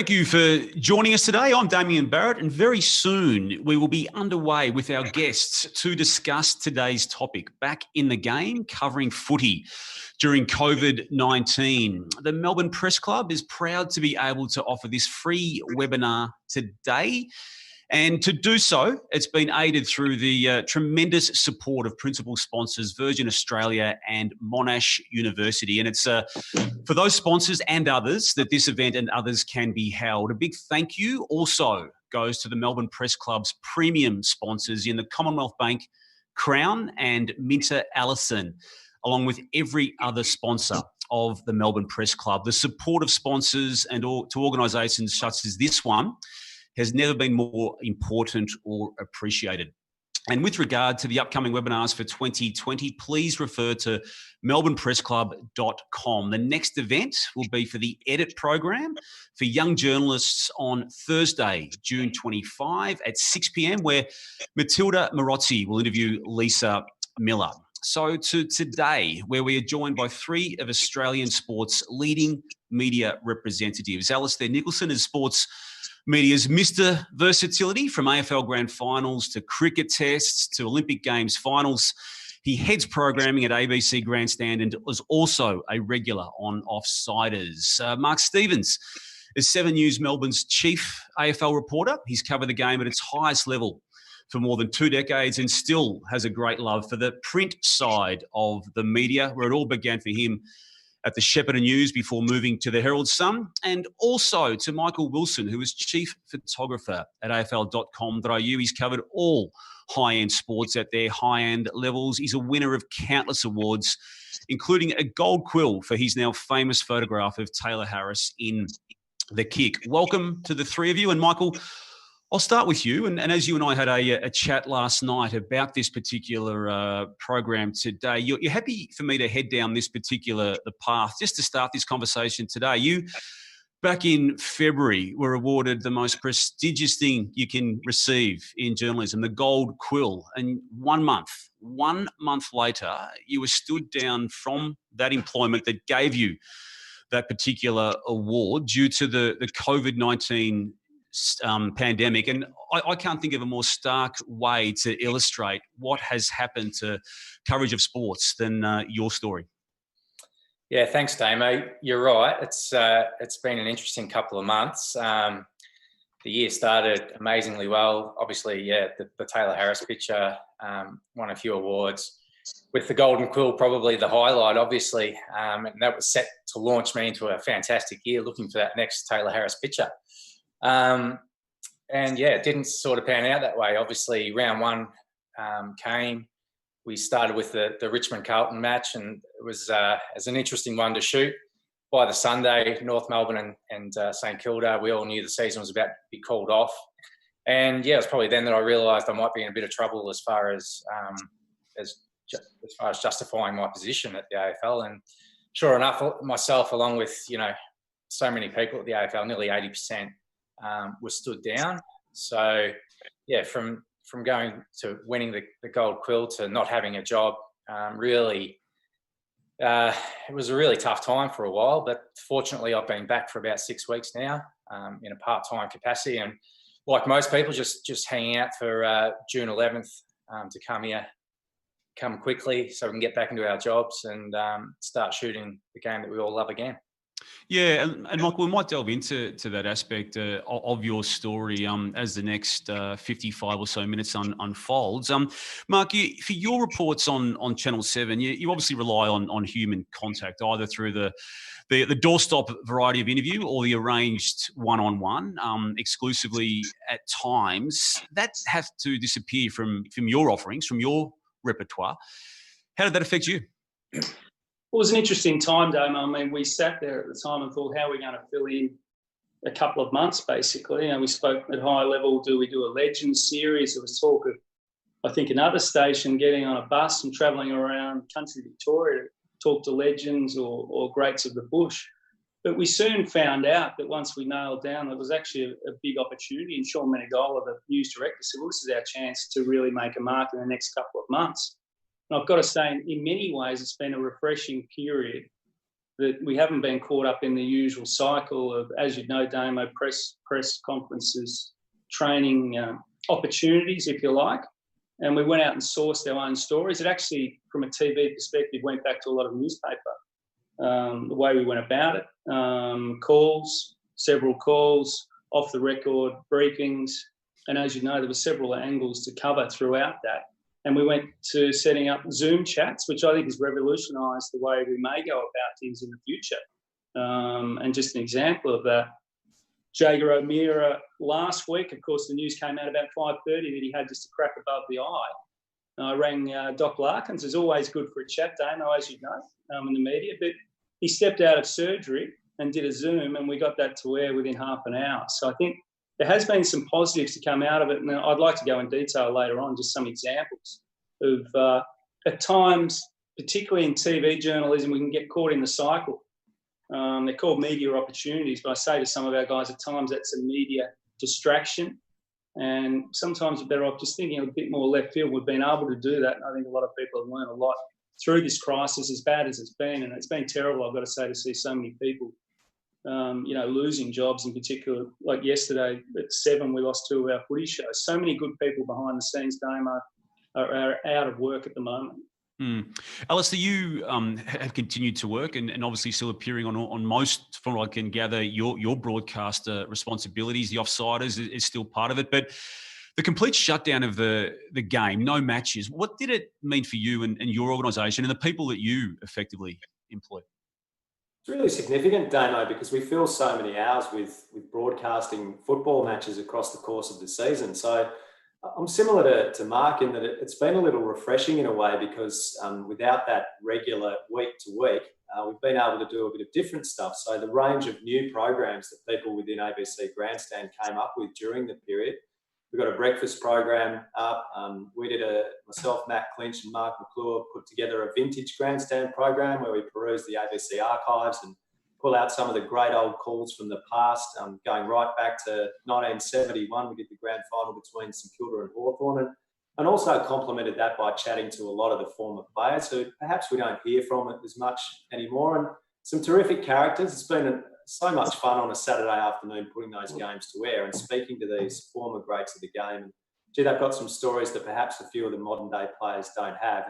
Thank you for joining us today. I'm Damien Barrett, and very soon we will be underway with our guests to discuss today's topic, Back in the Game, covering footy during COVID-19. The Melbourne Press Club is proud to be able to offer this free webinar today. And to do so, it's been aided through the tremendous support of principal sponsors Virgin Australia and Monash University. And it's for those sponsors and others that this event and others can be held. A big thank you also goes to the Melbourne Press Club's premium sponsors in the Commonwealth Bank, Crown and Minter Allison, along with every other sponsor of the Melbourne Press Club. The support of sponsors and to organisations such as this one has never been more important or appreciated. And with regard to the upcoming webinars for 2020, please refer to melbournepressclub.com. The next event will be for the Edit program for young journalists on Thursday, June 25 at 6 p.m, where Matilda Marozzi will interview Lisa Miller. So to today, where we are joined by three of Australian sports' leading media representatives. Alistair Nicholson is sports media's Mr. Versatility, from AFL Grand Finals to cricket tests to Olympic Games finals. He heads programming at ABC Grandstand and was also a regular on Offsiders. Mark Stevens is 7 News Melbourne's chief AFL reporter. He's covered the game at its highest level for more than 2 decades and still has a great love for the print side of the media, where it all began for him at the Shepparton News before moving to the Herald Sun, and also to Michael Wilson, who is chief photographer at afl.com.au. He's covered all high-end sports at their high-end levels. He's a winner of countless awards, including a gold quill for his now famous photograph of Taylor Harris in The Kick. Welcome to the three of you. And Michael, I'll start with you. And as you and I had a chat last night about this particular program today, you're happy for me to head down this particular path just to start this conversation today. You, back in February, were awarded the most prestigious thing you can receive in journalism, the Gold Quill. And 1 month later, you were stood down from that employment that gave you that particular award due to the COVID-19 pandemic. And I can't think of a more stark way to illustrate what has happened to coverage of sports than your story. Yeah, thanks, Damo. You're right. It's been an interesting couple of months. The year started amazingly well. Obviously, the Taylor Harris picture won a few awards, with the Golden Quill probably the highlight, obviously. And that was set to launch me into a fantastic year, looking for that next Taylor Harris picture. It didn't sort of pan out that way. Obviously, round one came. We started with the Richmond Carlton match, and it was an interesting one to shoot. By the Sunday, North Melbourne and St Kilda, we all knew the season was about to be called off. And it was probably then that I realised I might be in a bit of trouble as far as justifying my position at the AFL. And sure enough, myself, along with so many people at the AFL, nearly 80%. Was stood down. So, from going to winning the Gold Quill to not having a job, it was a really tough time for a while. But fortunately, I've been back for about 6 weeks now in a part-time capacity, and like most people, just hanging out for June 11th to come quickly so we can get back into our jobs and start shooting the game that we all love again. Yeah, and Michael, we might delve into that aspect of your story as the next 55 or so minutes unfolds. Mark, for your reports on Channel 7, you obviously rely on human contact, either through the doorstop variety of interview or the arranged one-on-one, exclusively at times. That has to disappear from your offerings, from your repertoire. How did that affect you? It was an interesting time, Damo. I mean, we sat there at the time and thought, how are we going to fill in a couple of months, basically? And we spoke at high level, do we do a Legends series? There was talk of, I think, another station getting on a bus and travelling around country Victoria to talk to legends or greats of the bush. But we soon found out that once we nailed down, there was actually a big opportunity. And Sean Menegola, the news director, said, well, this is our chance to really make a mark in the next couple of months. And I've got to say, in many ways, it's been a refreshing period that we haven't been caught up in the usual cycle of, as you know, Damo, press conferences, training opportunities, if you like. And we went out and sourced our own stories. It actually, from a TV perspective, went back to a lot of newspaper, the way we went about it. Several calls, off the record briefings. And as you know, there were several angles to cover throughout that. And we went to setting up Zoom chats, which I think has revolutionised the way we may go about things in the future. And just an example of that, Jaeger O'Meara last week, of course, the news came out about 5:30 that he had just a crack above the eye. And I rang Doc Larkins. It's always good for a chat, Damo, as you know, in the media. But he stepped out of surgery and did a Zoom, and we got that to air within half an hour. So I think there has been some positives to come out of it, and I'd like to go in detail later on, just some examples of, at times, particularly in TV journalism, we can get caught in the cycle. They're called media opportunities, but I say to some of our guys at times that's a media distraction, and sometimes you're better off just thinking a bit more left field. We've been able to do that, and I think a lot of people have learned a lot through this crisis, as bad as it's been, and it's been terrible, I've got to say, to see so many people losing jobs in particular. Like yesterday at 7, we lost 2 of our footy shows. So many good people behind the scenes, Damo, are out of work at the moment. Alistair, you have continued to work and obviously still appearing on most, from what I can gather, your broadcaster responsibilities. The Offsiders is still part of it. But the complete shutdown of the game, no matches, what did it mean for you and your organisation and the people that you effectively employ? It's really significant, Damo, because we fill so many hours with broadcasting football matches across the course of the season. So I'm similar to Mark in that it's been a little refreshing in a way because without that regular week to week, we've been able to do a bit of different stuff. So the range of new programs that people within ABC Grandstand came up with during the period. We've got a breakfast program up. We did myself, Matt Clinch and Mark McClure put together a vintage Grandstand program where we peruse the ABC archives and pull out some of the great old calls from the past, going right back to 1971. We did the grand final between St Kilda and Hawthorn, and also complemented that by chatting to a lot of the former players who perhaps we don't hear from as much anymore, and some terrific characters. It's been so much fun on a Saturday afternoon putting those games to air and speaking to these former greats of the game. And gee, they've got some stories that perhaps a few of the modern day players don't have,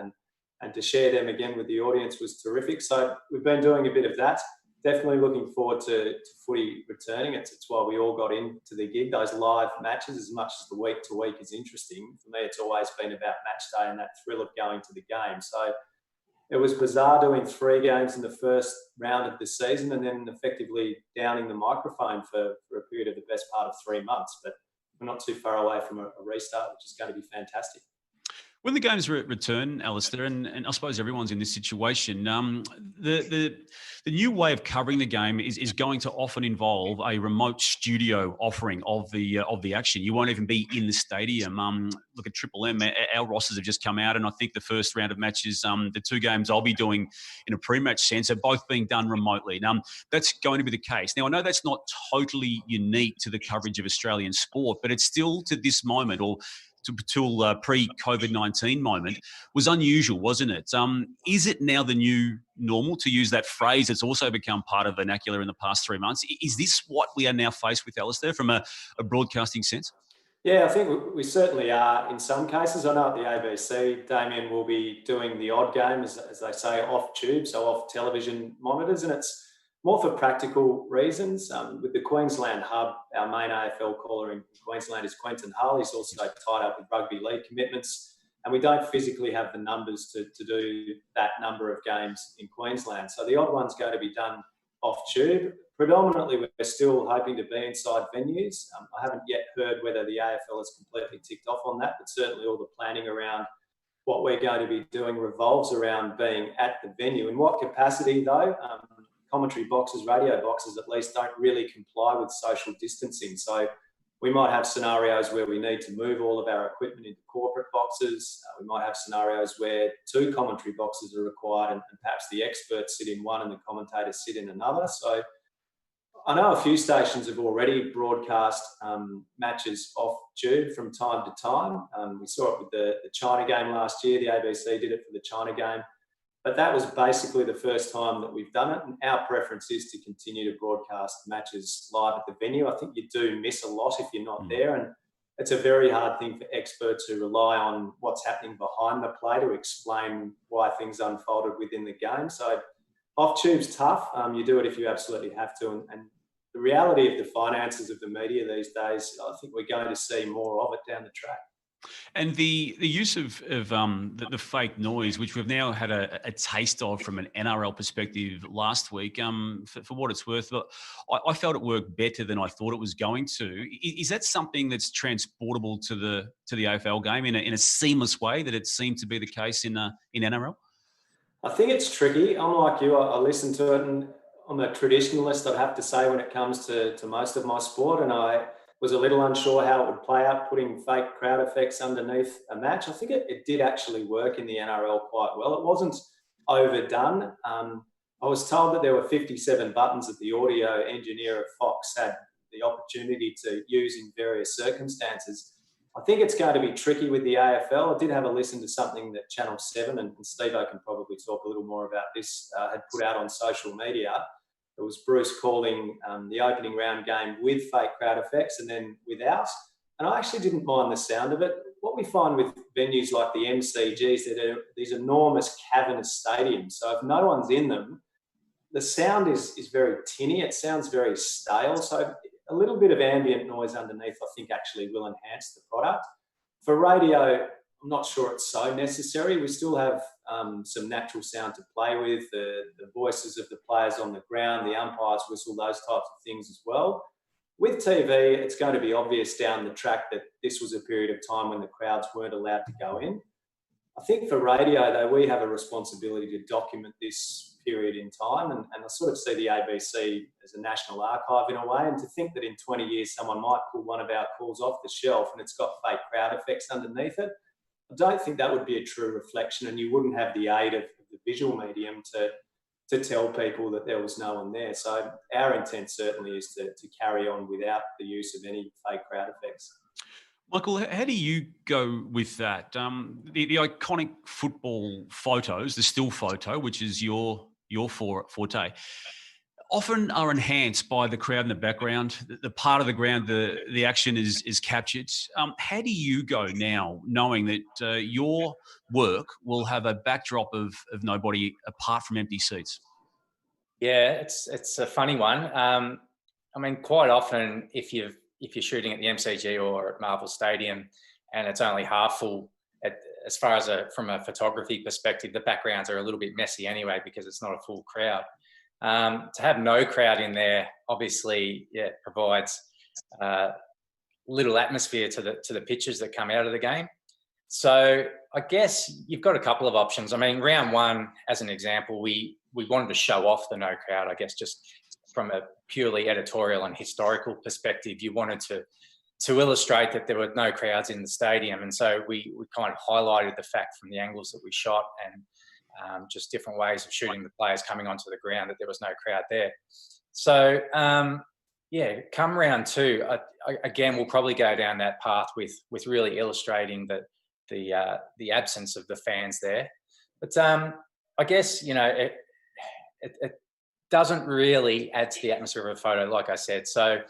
and to share them again with the audience was terrific. So we've been doing a bit of that. Definitely looking forward to footy returning. It's why we all got into the gig, those live matches, as much as the week to week is interesting. For me, it's always been about match day and that thrill of going to the game. So it was bizarre doing 3 games in the first round of the season and then effectively downing the microphone for a period of the best part of 3 months. But we're not too far away from a restart, which is going to be fantastic. When the games return, Alistair, and I suppose everyone's in this situation, the new way of covering the game is going to often involve a remote studio offering of the action. You won't even be in the stadium. Look at Triple M. Our rosters have just come out, and I think the first round of matches, the 2 games I'll be doing in a pre-match sense, are both being done remotely. Now, that's going to be the case. Now, I know that's not totally unique to the coverage of Australian sport, but it's still to this moment, or till pre-COVID-19 moment, was unusual, wasn't it? Is it now the new normal, to use that phrase that's also become part of vernacular in the past 3 months? Is this what we are now faced with, Alistair, from a broadcasting sense? Yeah, I think we certainly are in some cases. I know at the ABC, Damien will be doing the odd game, as they say, off tube, so off television monitors, and it's more for practical reasons. With the Queensland hub, our main AFL caller in Queensland is Quentin Hull. He's also tied up with rugby league commitments, and we don't physically have the numbers to do that number of games in Queensland. So the odd one's going to be done off tube. Predominantly, we're still hoping to be inside venues. I haven't yet heard whether the AFL has completely ticked off on that, but certainly all the planning around what we're going to be doing revolves around being at the venue. In what capacity, though? Commentary boxes, radio boxes at least, don't really comply with social distancing. So we might have scenarios where we need to move all of our equipment into corporate boxes. We might have scenarios where 2 commentary boxes are required and perhaps the experts sit in one and the commentators sit in another. So I know a few stations have already broadcast matches off tube from time to time. We saw it with the China game last year. The ABC did it for the China game. But that was basically the first time that we've done it. And our preference is to continue to broadcast matches live at the venue. I think you do miss a lot if you're not there. And it's a very hard thing for experts who rely on what's happening behind the play to explain why things unfolded within the game. So off-tube's tough. You do it if you absolutely have to. And the reality of the finances of the media these days, I think we're going to see more of it down the track. And the use of the fake noise, which we've now had a taste of from an NRL perspective last week, for what it's worth, I felt it worked better than I thought it was going to. Is that something that's transportable to the AFL game in a seamless way that it seemed to be the case in NRL? I think it's tricky. I'm like you. I listen to it, and I'm a traditionalist, I'd have to say, when it comes to most of my sport, and I was a little unsure how it would play out, putting fake crowd effects underneath a match. I think it did actually work in the NRL quite well. It wasn't overdone. I was told that there were 57 buttons that the audio engineer at Fox had the opportunity to use in various circumstances. I think it's going to be tricky with the AFL. I did have a listen to something that Channel 7, and Steve-O can probably talk a little more about this, had put out on social media. It was Bruce calling the opening round game with fake crowd effects and then without. And I actually didn't mind the sound of it. What we find with venues like the MCGs, they're these enormous cavernous stadiums. So if no one's in them, the sound is very tinny. It sounds very stale. So a little bit of ambient noise underneath, I think, actually will enhance the product. For radio, I'm not sure it's so necessary. We still have some natural sound to play with, the voices of the players on the ground, the umpires whistle, those types of things as well. With TV, it's going to be obvious down the track that this was a period of time when the crowds weren't allowed to go in. I think for radio, though, we have a responsibility to document this period in time, and I sort of see the ABC as a national archive in a way, and to think that in 20 years someone might pull one of our calls off the shelf and it's got fake crowd effects underneath it, I don't think that would be a true reflection, and you wouldn't have the aid of the visual medium to tell people that there was no one there. So our intent certainly is to carry on without the use of any fake crowd effects. Michael, how do you go with that? The iconic football photos, the still photo, which is your forte, often are enhanced by the crowd in the background, the part of the ground the action is captured. How do you go now, knowing that your work will have a backdrop of nobody apart from empty seats? Yeah, it's a funny one. I mean, quite often if you're shooting at the MCG or at Marvel Stadium and it's only half full, as far as from a photography perspective, the backgrounds are a little bit messy anyway because it's not a full crowd. To have no crowd in there, obviously, provides little atmosphere to the pictures that come out of the game. So I guess you've got a couple of options. I mean, round one, as an example, we wanted to show off the no crowd, I guess, just from a purely editorial and historical perspective. You wanted to illustrate that there were no crowds in the stadium. And so we kind of highlighted the fact from the angles that we shot and just different ways of shooting the players coming onto the ground that there was no crowd there. So, come round two, again, we'll probably go down that path with really illustrating the absence of the fans there. But I guess, it doesn't really add to the atmosphere of a photo, like I said. So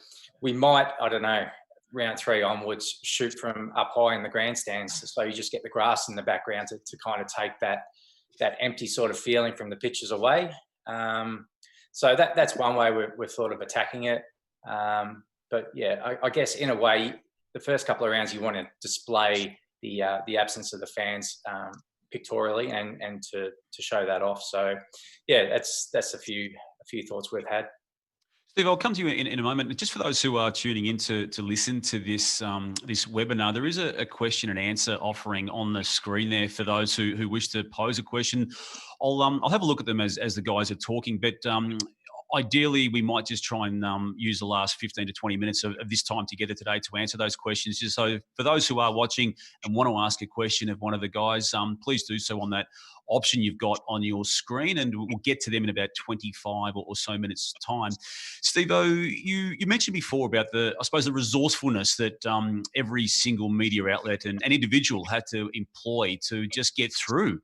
we might, I don't know, round three onwards, shoot from up high in the grandstands, so you just get the grass in the background to kind of take that empty sort of feeling from the pictures away. So that's one way we're sort of attacking it. But yeah, I guess in a way, the first couple of rounds you want to display the absence of the fans pictorially and to show that off. So yeah, that's a few thoughts we've had. Steve, I'll come to you in a moment. Just for those who are tuning in to listen to this this webinar, there is a question and answer offering on the screen there for those who wish to pose a question. I'll have a look at them as the guys are talking. But ideally, we might just try and use the last 15 to 20 minutes of this time together today to answer those questions. Just so for those who are watching and want to ask a question of one of the guys, please do so on that option you've got on your screen, and we'll get to them in about 25 or so minutes time. Steve-O, you mentioned before about the resourcefulness that every single media outlet and individual had to employ to just get through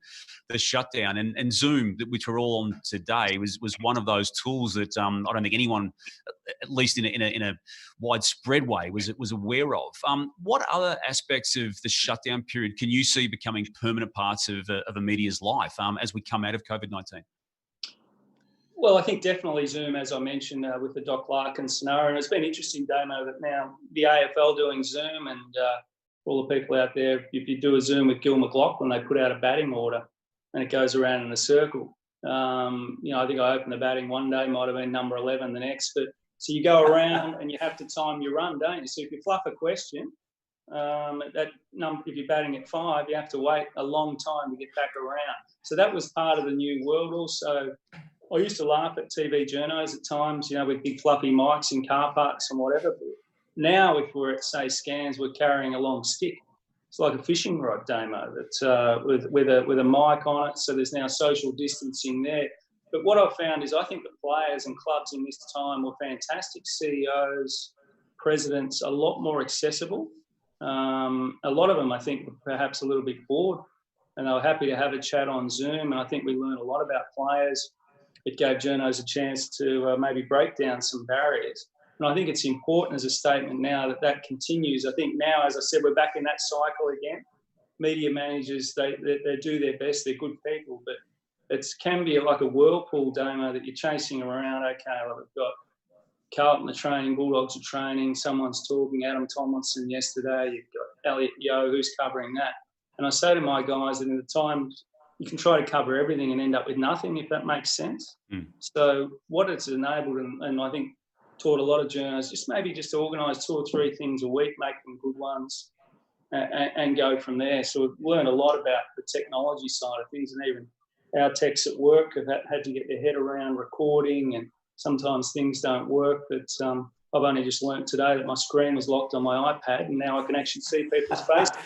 the shutdown, and Zoom, which we're all on today, was one of those tools that I don't think anyone, at least in a widespread way, was aware of. What other aspects of the shutdown period can you see becoming permanent parts of a media's life as we come out of COVID-19? Well, I think definitely Zoom, as I mentioned, with the Doc Larkin scenario. And it's been interesting, Damo, that now the AFL doing Zoom, and all the people out there, if you do a Zoom with Gil McLachlan, they put out a batting order and it goes around in a circle. I think I opened the batting one day, might have been number 11 the next. But so you go around and you have to time your run, don't you? So if you fluff a question, if you're batting at 5, you have to wait a long time to get back around. So that was part of the new world. Also, I used to laugh at TV journos at times, with big fluffy mics in car parks and whatever. But now, if we're at, say, scans, we're carrying a long stick. It's like a fishing rod, Damo, that with a mic on it. So there's now social distancing there. But what I've found is I think the players and clubs in this time were fantastic. CEOs, presidents, a lot more accessible. A lot of them, I think, were perhaps a little bit bored, and they were happy to have a chat on Zoom. And I think we learned a lot about players. It gave journos a chance to maybe break down some barriers. And I think it's important as a statement now that continues. I think now, as I said, we're back in that cycle again. Media managers, they do their best. They're good people, but it can be like a whirlpool, Damo, that you're chasing around. Okay, well, we've got Carlton are training, Bulldogs are training, someone's talking, Adam Tomlinson yesterday, you've got Elliot Yeo, who's covering that. And I say to my guys that in the time, you can try to cover everything and end up with nothing, if that makes sense. So what it's enabled, and I think taught a lot of journalists, just organise 2 or 3 things a week, make them good ones, and go from there. So we've learned a lot about the technology side of things, and even our techs at work have had to get their head around recording, and sometimes things don't work. But I've only just learnt today that my screen was locked on my iPad, and now I can actually see people's faces.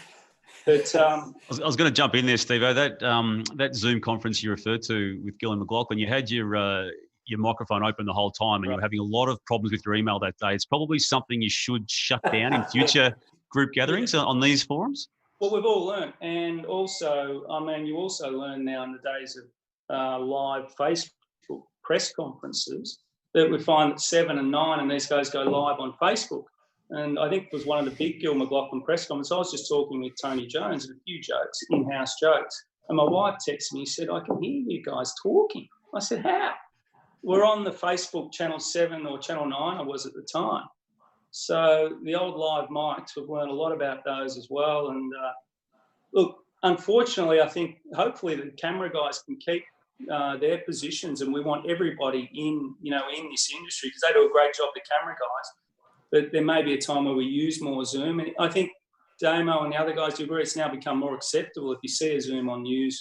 But I was going to jump in there, Steve-O. That Zoom conference you referred to with Gil and McLachlan, you had your microphone open the whole time, and you were having a lot of problems with your email that day. It's probably something you should shut down in future group gatherings on these forums. Well, we've all learned. And also, you also learn now in the days of live Facebook press conferences that we find that 7 and 9 and these guys go live on Facebook. And I think it was one of the big Gil McLachlan press conferences. I was just talking with Tony Jones and a few jokes, in-house jokes. And my wife texted me, said, I can hear you guys talking. I said, how? We're on the Facebook Channel 7 or Channel 9, I was at the time. So the old live mics, we've learned a lot about those as well. And look, unfortunately, I think hopefully the camera guys can keep their positions, and we want everybody in this industry, because they do a great job, the camera guys. But there may be a time where we use more Zoom. And I think Damo and the other guys do agree it's now become more acceptable. If you see a Zoom on news,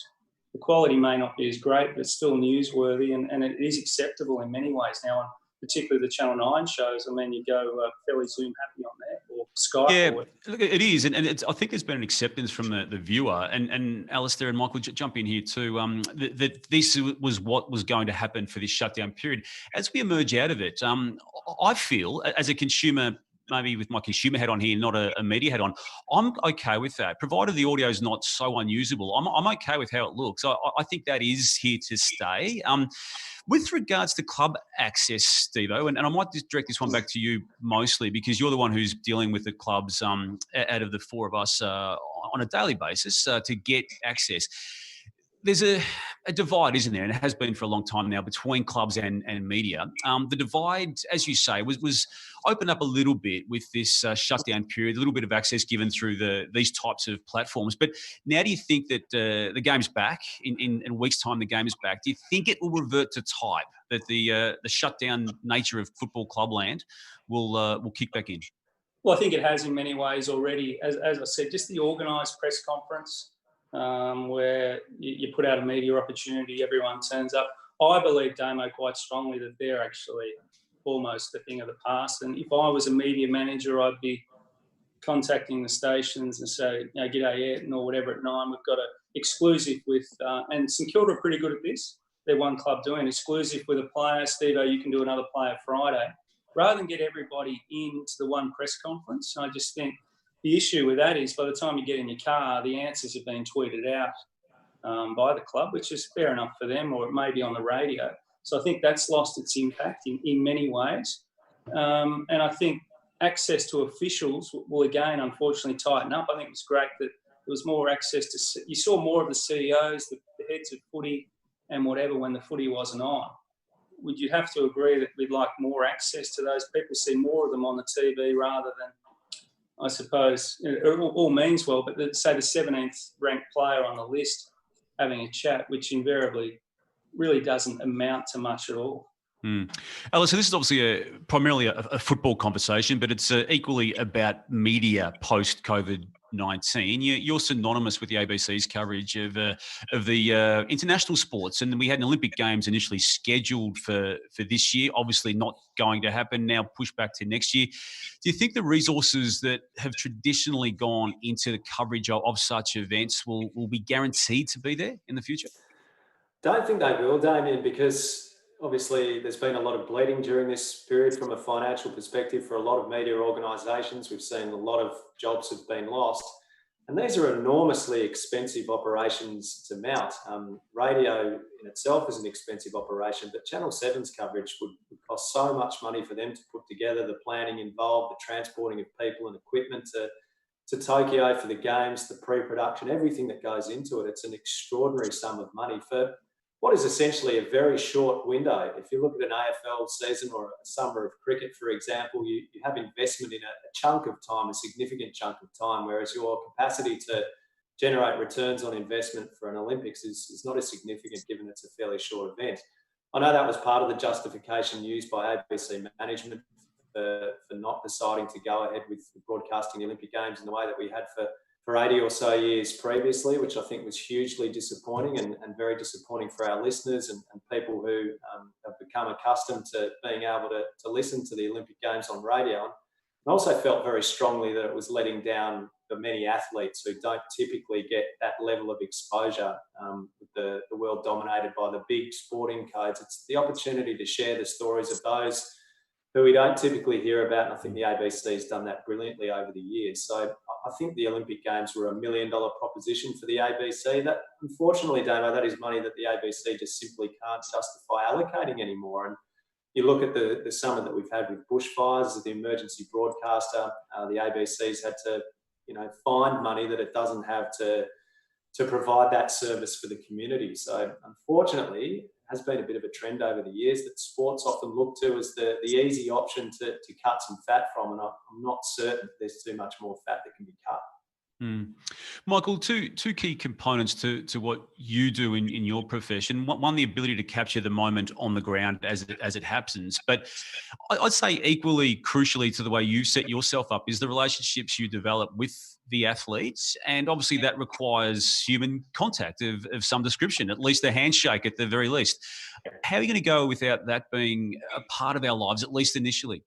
the quality may not be as great, but it's still newsworthy, and it is acceptable in many ways now. And particularly the Channel 9 shows, you go fairly Zoom happy on there, or Skype. Yeah, look, it is. And I think there's been an acceptance from the viewer. And Alistair and Michael, jump in here too, that this was what was going to happen for this shutdown period. As we emerge out of it, I feel, as a consumer, maybe with my consumer hat on here, not a media hat on, I'm okay with that. Provided the audio is not so unusable, I'm okay with how it looks. I think that is here to stay. With regards to club access, Steve-O, and I might just direct this one back to you mostly, because you're the one who's dealing with the clubs out of the 4 of us on a daily basis to get access. There's a divide, isn't there? And it has been for a long time now between clubs and media. The divide, as you say, was opened up a little bit with this shutdown period, a little bit of access given through these types of platforms. But now do you think that the game's back, in a week's time the game is back, do you think it will revert to type, that the shutdown nature of football clubland will kick back in? Well, I think it has in many ways already. As I said, just the organised press conference, where you put out a media opportunity, everyone turns up. I believe, Damo, quite strongly that they're actually almost a thing of the past. And if I was a media manager, I'd be contacting the stations and say, g'day Ayrton or whatever at 9, we've got an exclusive with, and St Kilda are pretty good at this. They're one club doing exclusive with a player. Steve-O, you can do another player Friday. Rather than get everybody into the one press conference, I just think the issue with that is by the time you get in your car, the answers have been tweeted out by the club, which is fair enough for them, or it may be on the radio. So I think that's lost its impact in many ways. And I think access to officials will again, unfortunately, tighten up. I think it was great that there was more access to, you saw more of the CEOs, the heads of footy and whatever when the footy wasn't on. Would you have to agree that we'd like more access to those people, see more of them on the TV rather than, I suppose, it all means well, but say the 17th ranked player on the list having a chat, which invariably really doesn't amount to much at all. Alice, so this is obviously primarily a football conversation, but it's equally about media post-COVID-19. You're synonymous with the ABC's coverage of the international sports, and we had an Olympic Games initially scheduled for this year, obviously not going to happen, now pushed back to next year. Do you think the resources that have traditionally gone into the coverage of such events will be guaranteed to be there in the future? Don't think they will, Damien, because obviously there's been a lot of bleeding during this period from a financial perspective for a lot of media organisations. We've seen a lot of jobs have been lost. And these are enormously expensive operations to mount. Radio in itself is an expensive operation, but Channel 7's coverage would cost so much money for them to put together, the planning involved, the transporting of people and equipment to Tokyo for the games, the pre-production, everything that goes into it. It's an extraordinary sum of money for what is essentially a very short window. If you look at an AFL season or a summer of cricket, for example, you have investment in a chunk of time, a significant chunk of time, whereas your capacity to generate returns on investment for an Olympics is not as significant given it's a fairly short event. I know that was part of the justification used by ABC management for not deciding to go ahead with broadcasting the Olympic Games in the way that we had for 80 or so years previously, which I think was hugely disappointing and very disappointing for our listeners and people who have become accustomed to being able to listen to the Olympic Games on radio. And I also felt very strongly that it was letting down the many athletes who don't typically get that level of exposure with the world dominated by the big sporting codes. It's the opportunity to share the stories of those who we don't typically hear about, and I think the ABC has done that brilliantly over the years. So I think the Olympic Games were $1 million proposition for the ABC. That, unfortunately, Damo, that is money that the ABC just simply can't justify allocating anymore. And you look at the summer that we've had with bushfires as the emergency broadcaster, the ABC's had to, find money that it doesn't have to provide that service for the community. So unfortunately, has been a bit of a trend over the years that sports often look to as the easy option to cut some fat from, and I'm not certain there's too much more fat that can be cut. Michael, two key components to what you do in your profession. One, the ability to capture the moment on the ground as it happens. But I'd say equally crucially to the way you set yourself up is the relationships you develop with the athletes. And obviously that requires human contact of some description, at least a handshake at the very least. How are you going to go without that being a part of our lives, at least initially?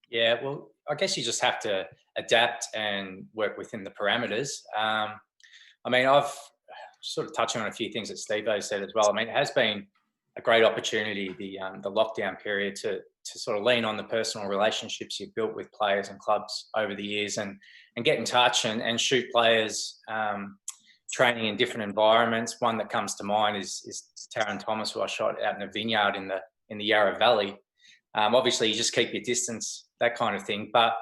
Yeah, well, I guess you just have to adapt and work within the parameters. I've sort of touching on a few things that Steve-O said as well. I mean, it has been a great opportunity, the lockdown period, to sort of lean on the personal relationships you've built with players and clubs over the years and get in touch and shoot players training in different environments. One that comes to mind is Taron Thomas, who I shot out in a vineyard in the Yarra Valley. Obviously, you just keep your distance, that kind of thing. But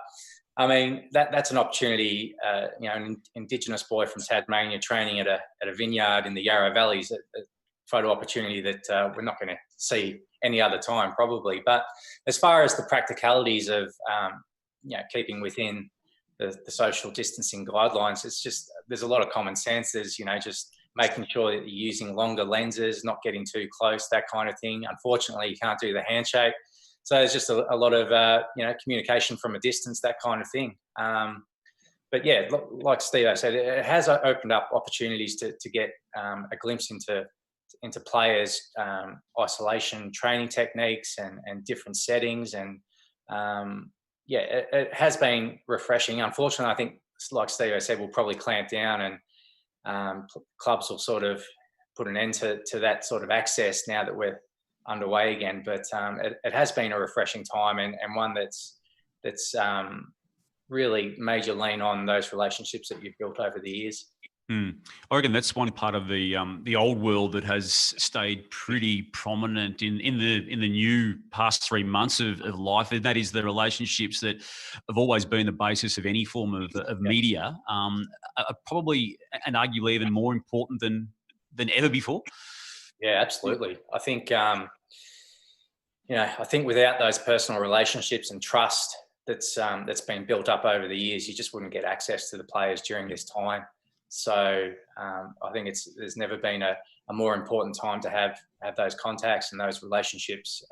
I mean, that's an opportunity. An Indigenous boy from Tasmania training at a vineyard in the Yarra Valley is a photo opportunity that we're not going to see any other time, probably. But as far as the practicalities of keeping within the social distancing guidelines, it's just there's a lot of common sense. There's just making sure that you're using longer lenses, not getting too close, that kind of thing. Unfortunately, you can't do the handshake. So there's just a lot of, communication from a distance, that kind of thing. But yeah, like Steve said, it has opened up opportunities to get a glimpse into into players' isolation training techniques and different settings. And it has been refreshing. Unfortunately, I think, like Steve said, we'll probably clamp down, and clubs will sort of put an end to that sort of access now that we're underway again. But it has been a refreshing time, and one that's really made you lean on those relationships that you've built over the years. I reckon that's one part of the old world that has stayed pretty prominent in the new past 3 months of life, and that is the relationships that have always been the basis of any form of media, are probably and arguably even more important than ever before. Yeah, absolutely. I think I think without those personal relationships and trust that's been built up over the years, you just wouldn't get access to the players during this time. So I think there's never been a more important time to have those contacts and those relationships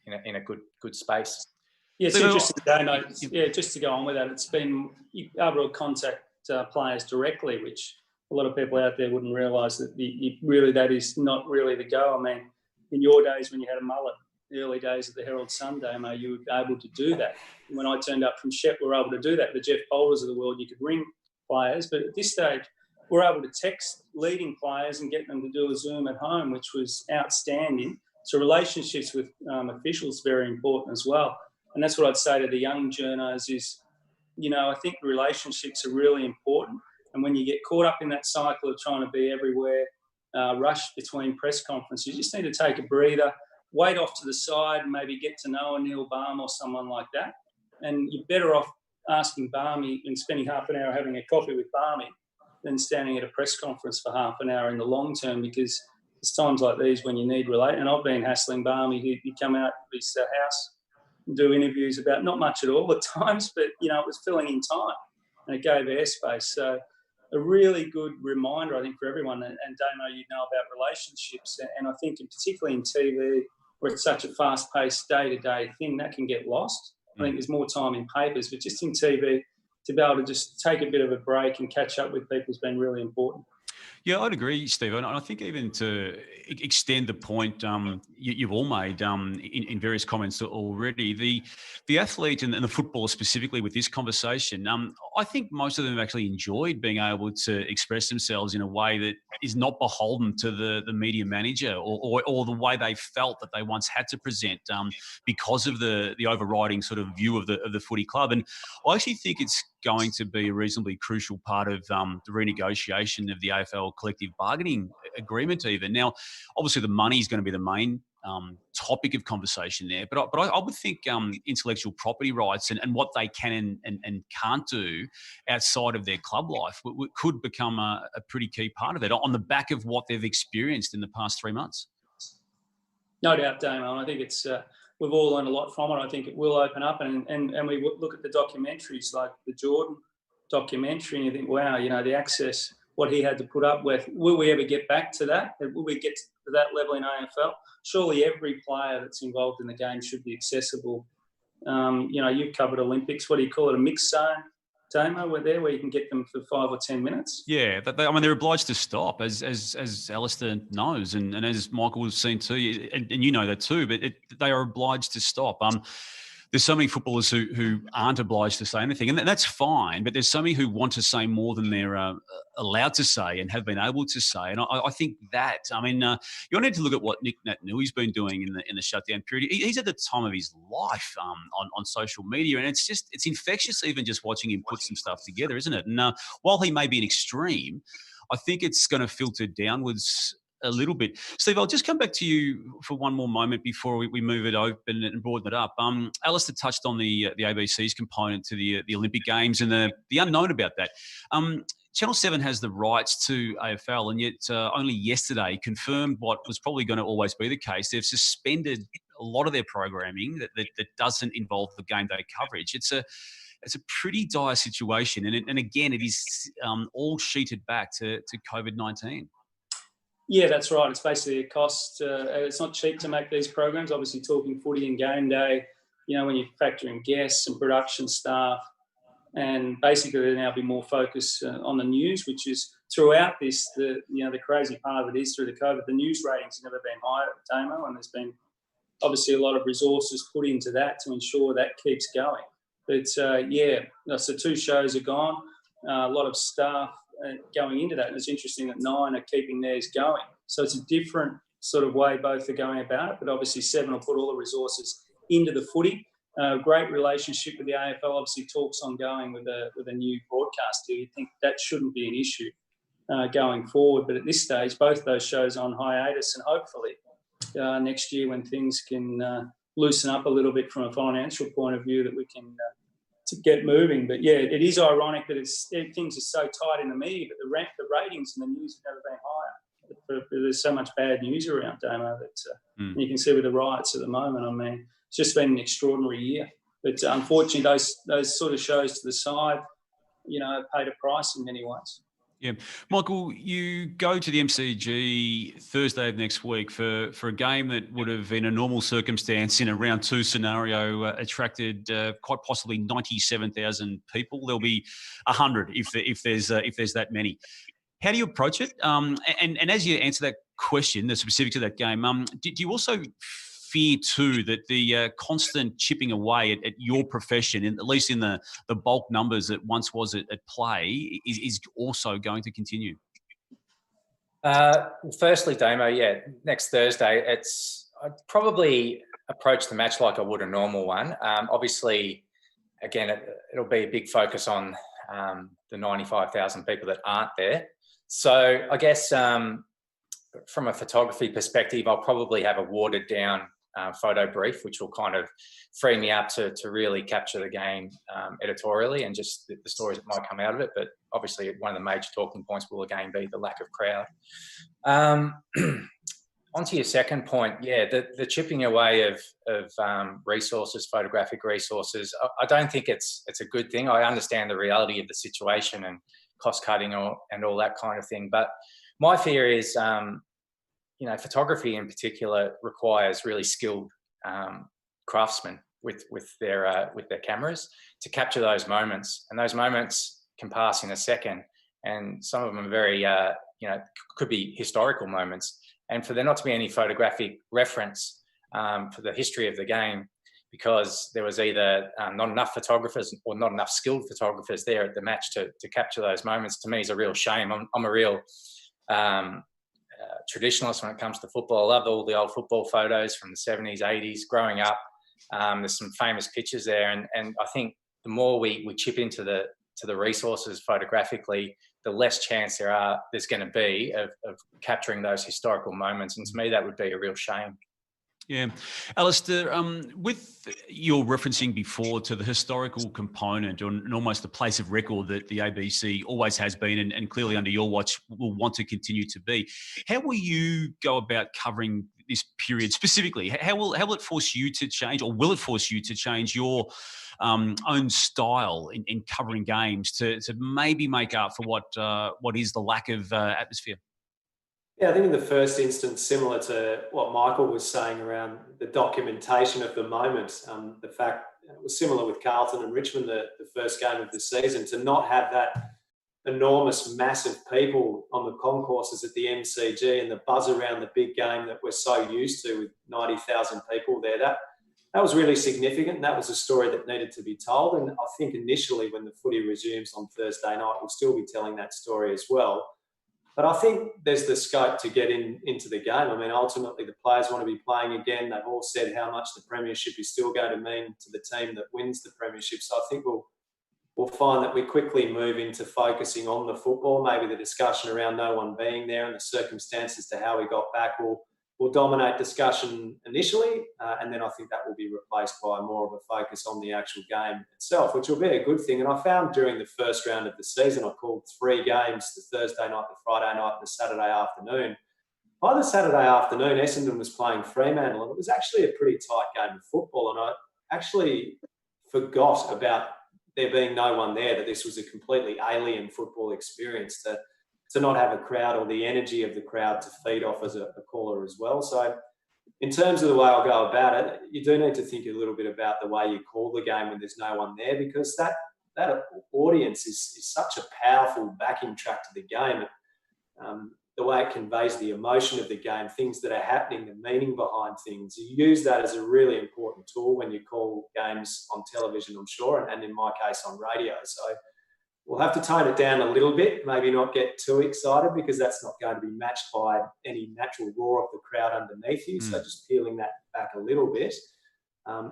in a good space. Yeah, it's interesting, Damo. Yeah, just to go on with that, it's been able to contact players directly, which a lot of people out there wouldn't realise that that is not really the go. I mean, in your days when you had a mullet, the early days of the Herald Sun, Damo, you were able to do that. When I turned up from Shep, we were able to do that. The Jeff Boulders of the world, you could ring players, but at this stage, we're able to text leading players and get them to do a Zoom at home, which was outstanding. So relationships with officials very important as well. And that's what I'd say to the young journos is, I think relationships are really important. And when you get caught up in that cycle of trying to be everywhere, rush between press conferences, you just need to take a breather, wait off to the side, and maybe get to know a Neil Balme or someone like that. And you're better off asking Balme and spending half an hour having a coffee with Balme than standing at a press conference for half an hour in the long term, because there's times like these when you need relate. And I've been hassling Balme. He'd come out of his house and do interviews about not much at all at times, but, it was filling in time and it gave airspace. So a really good reminder, I think, for everyone. And Damo, you know about relationships. And I think particularly in TV, where it's such a fast-paced day-to-day thing, that can get lost. I think there's more time in papers, but just in TV, to be able to just take a bit of a break and catch up with people has been really important. Yeah, I'd agree, Steve. And I think even to extend the point you've all made in various comments already, the athlete and the footballer specifically with this conversation, I think most of them have actually enjoyed being able to express themselves in a way that is not beholden to the media manager or the way they felt that they once had to present because of the overriding sort of view of the footy club. And I actually think it's going to be a reasonably crucial part of the renegotiation of the AFL collective bargaining agreement even. Now, obviously the money is going to be the main topic of conversation there, but I would think intellectual property rights and what they can and can't do outside of their club life could become a pretty key part of it on the back of what they've experienced in the past 3 months. No doubt, Damo. I think it's we've all learned a lot from it. I think it will open up, and we look at the documentaries like the Jordan documentary, and you think, wow, the access, what he had to put up with. Will we ever get back to that? Will we get to that level in AFL? Surely every player that's involved in the game should be accessible. You've covered Olympics. What do you call it? A mixed zone, Damo, where you can get them for 5 or 10 minutes. Yeah, they're obliged to stop, as Alistair knows, and as Michael has seen too, and you know that too. But they are obliged to stop. There's so many footballers who aren't obliged to say anything, and that's fine. But there's so many who want to say more than they're allowed to say and have been able to say. And I think that, you need to look at what Nick Naitanui been doing in the shutdown period. He's at the time of his life on social media, and it's infectious even just watching him put some stuff together, isn't it? And while he may be an extreme, I think it's going to filter downwards a little bit. Steve, I'll just come back to you for one more moment before we move it open and broaden it up. Alistair touched on the ABC's component to the Olympic Games and the unknown about that. Channel 7 has the rights to AFL, and yet only yesterday confirmed what was probably going to always be the case. They've suspended a lot of their programming that doesn't involve the game day coverage. It's a pretty dire situation, and again, it is all sheeted back to COVID-19. Yeah, that's right. It's basically a cost. It's not cheap to make these programs. Obviously, talking footy and game day, when you factor in guests and production staff, and basically there'll now be more focus on the news, which is throughout this, the crazy part of it is through the COVID, the news ratings have never been higher at Damo, and there's been obviously a lot of resources put into that to ensure that keeps going. But so 2 shows are gone, a lot of staff going into that. And it's interesting that 9 are keeping theirs going. So it's a different sort of way both are going about it, but obviously 7 will put all the resources into the footy. Great relationship with the AFL, obviously talks ongoing with a new broadcaster. You think that shouldn't be an issue going forward. But at this stage, both those shows are on hiatus, and hopefully next year when things can loosen up a little bit from a financial point of view, that we can to get moving. But yeah, it is ironic that things are so tight in the media, but the ratings and the news have never been higher. There's so much bad news around Damo that you can see with the riots at the moment. I mean, it's just been an extraordinary year. But unfortunately, those sort of shows to the side, have paid a price in many ways. Yeah. Michael, you go to the MCG Thursday of next week for a game that would have, in a normal circumstance, in a round 2 scenario, attracted quite possibly 97,000 people. There'll be 100 if there's that many. How do you approach it? And as you answer that question, the specifics of that game, do you also fear too that the constant chipping away at your profession, at least in the bulk numbers that once was at play, is also going to continue? Firstly, Damo, next Thursday, I'd probably approach the match like I would a normal one. Obviously, again, it'll be a big focus on the 95,000 people that aren't there. So I guess from a photography perspective, I'll probably have a watered down photo brief, which will kind of free me up to really capture the game editorially and just the stories that might come out of it. But obviously, one of the major talking points will again be the lack of crowd. Onto your second point, the chipping away of resources, photographic resources. I don't think it's a good thing. I understand the reality of the situation and cost cutting and all that kind of thing. But my fear is, photography in particular requires really skilled craftsmen with their cameras to capture those moments, and those moments can pass in a second, and some of them are very, could be historical moments. And for there not to be any photographic reference for the history of the game, because there was either not enough photographers or not enough skilled photographers there at the match to capture those moments, to me is a real shame. I'm a real traditionalist when it comes to football. I love all the old football photos from the 70s, 80s. Growing up, there's some famous pictures there, and I think the more we chip into the resources photographically, the less chance there's going to be of capturing those historical moments. And to me, that would be a real shame. Yeah. Alistair, with your referencing before to the historical component and almost the place of record that the ABC always has been and clearly under your watch will want to continue to be, how will you go about covering this period specifically? How will it force you to change, or will it force you to change your own style in covering games to maybe make up for what is the lack of atmosphere? Yeah, I think in the first instance, similar to what Michael was saying around the documentation of the moment, the fact it was similar with Carlton and Richmond, the first game of the season, to not have that enormous mass of people on the concourses at the MCG and the buzz around the big game that we're so used to with 90,000 people there. That was really significant, and that was a story that needed to be told. And I think initially when the footy resumes on Thursday night, we'll still be telling that story as well. But I think there's the scope to get into the game. I mean, ultimately, the players want to be playing again. They've all said how much the premiership is still going to mean to the team that wins the premiership. So I think we'll find that we quickly move into focusing on the football. Maybe the discussion around no one being there and the circumstances to how we got back will dominate discussion initially. And then I think that will be replaced by more of a focus on the actual game itself, which will be a good thing. And I found during the first round of the season, I called 3 games, the Thursday night, the Friday night, and the Saturday afternoon. By the Saturday afternoon, Essendon was playing Fremantle, and it was actually a pretty tight game of football. And I actually forgot about there being no one there, that this was a completely alien football experience to not have a crowd or the energy of the crowd to feed off as a caller as well. So in terms of the way I'll go about it, you do need to think a little bit about the way you call the game when there's no one there, because that that audience is such a powerful backing track to the game. The way it conveys the emotion of the game, things that are happening, the meaning behind things. You use that as a really important tool when you call games on television, I'm sure, and in my case on radio. So we'll have to tone it down a little bit, maybe not get too excited, because that's not going to be matched by any natural roar of the crowd underneath you. So just peeling that back a little bit.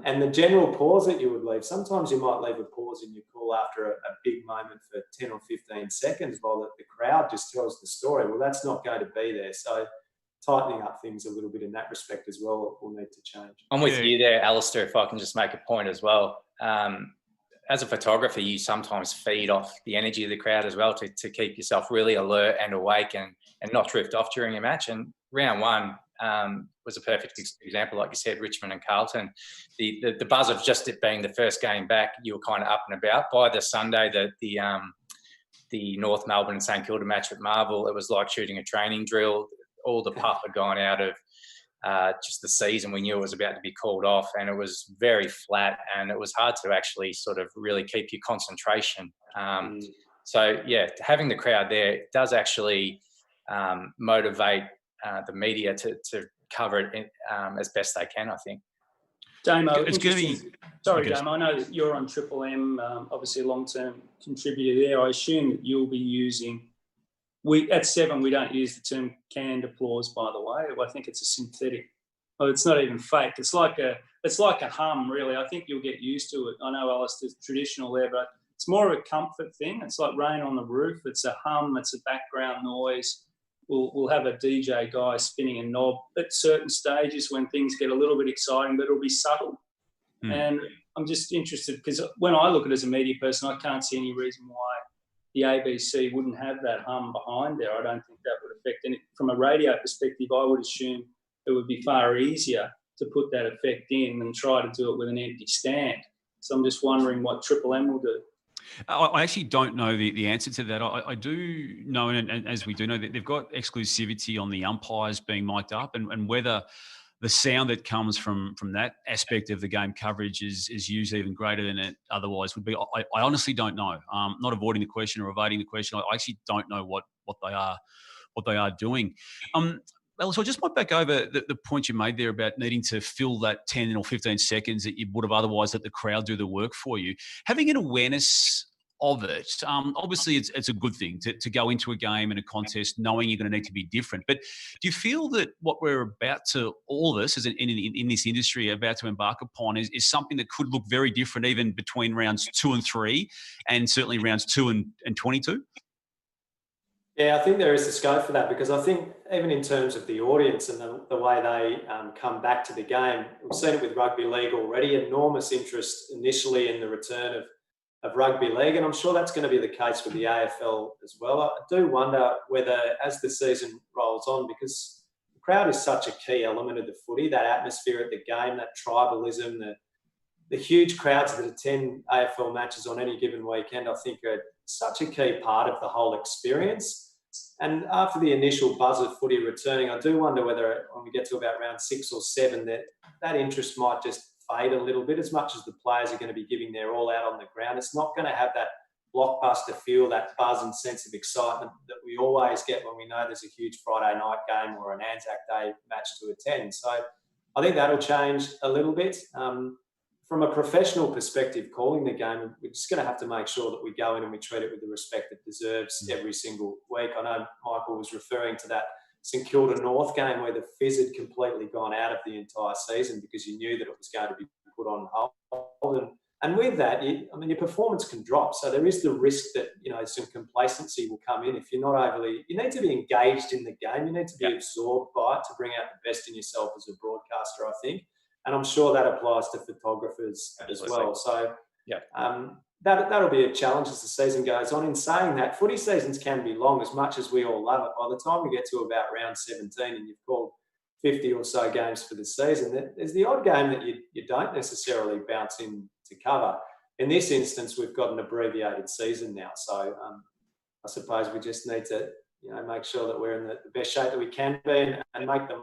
And the general pause that you would leave, sometimes you might leave a pause in your call after a big moment for 10 or 15 seconds while the crowd just tells the story. Well, that's not going to be there. So tightening up things a little bit in that respect as well will need to change. I'm with you there, Alistair, if I can just make a point as well. As a photographer, you sometimes feed off the energy of the crowd as well to keep yourself really alert and awake and not drift off during a match. And round one was a perfect example, like you said, Richmond and Carlton. The buzz of just it being the first game back, you were kind of up and about. By the Sunday, the North Melbourne and St Kilda match at Marvel, it was like shooting a training drill. All the puff had gone out of just the season. We knew it was about to be called off, and it was very flat, and it was hard to actually sort of really keep your concentration. So, yeah, having the crowd there does actually motivate the media to cover it as best they can, I think. Damo, it's going to be... Sorry, Damo, I know that you're on Triple M, obviously a long-term contributor there. I assume that you'll be using... At Seven, we don't use the term canned applause, by the way. I think it's a synthetic. Oh, it's not even fake. It's like a hum, really. I think you'll get used to it. I know Alistair's traditional there, but it's more of a comfort thing. It's like rain on the roof. It's a hum. It's a background noise. We'll have a DJ guy spinning a knob at certain stages when things get a little bit exciting, but it'll be subtle. And I'm just interested because when I look at it as a media person, I can't see any reason why the ABC wouldn't have that hum behind there. I don't think that would affect any. From a radio perspective, I would assume it would be far easier to put that effect in than try to do it with an empty stand. So I'm just wondering what Triple M will do. I actually don't know the answer to that. I do know, and as we do know, that they've got exclusivity on the umpires being mic'd up, and whether the sound that comes from that aspect of the game coverage is usually even greater than it otherwise would be. I honestly don't know. Not avoiding the question or evading the question. I actually don't know what they are doing. So I just went back over the point you made there about needing to fill that 10 or 15 seconds that you would have otherwise let the crowd do the work for you. Having an awareness of it, obviously it's a good thing to go into a game and a contest knowing you're going to need to be different. But do you feel that what we're about to, all of us as in this industry, are about to embark upon is something that could look very different even between rounds 2 and 3 and certainly rounds 2 and 22? Yeah, I think there is a scope for that, because I think even in terms of the audience and the way they come back to the game, we've seen it with rugby league already, enormous interest initially in the return of rugby league, and I'm sure that's going to be the case with the AFL as well. I do wonder whether, as the season rolls on, because the crowd is such a key element of the footy, that atmosphere at the game, that tribalism, the huge crowds that attend AFL matches on any given weekend, I think are such a key part of the whole experience. And after the initial buzz of footy returning, I do wonder whether when we get to about round 6 or 7, that interest might just fade a little bit. As much as the players are going to be giving their all out on the ground, it's not going to have that blockbuster feel, that buzz and sense of excitement that we always get when we know there's a huge Friday night game or an Anzac Day match to attend. So I think that'll change a little bit. From a professional perspective, calling the game, we're just going to have to make sure that we go in and we treat it with the respect it deserves every single week. I know Michael was referring to that St Kilda North game where the fizz had completely gone out of the entire season because you knew that it was going to be put on hold. And with that, your performance can drop. So there is the risk that, some complacency will come in if you're not overly... You need to be engaged in the game. You need to be absorbed by it to bring out the best in yourself as a broadcaster, I think. And I'm sure that applies to photographers as well. So that'll be a challenge as the season goes on. In saying that, footy seasons can be long as much as we all love it. By the time we get to about round 17 and you've called 50 or so games for the season, there's the odd game that you don't necessarily bounce in to cover. In this instance, we've got an abbreviated season now. So I suppose we just need to make sure that we're in the best shape that we can be and make the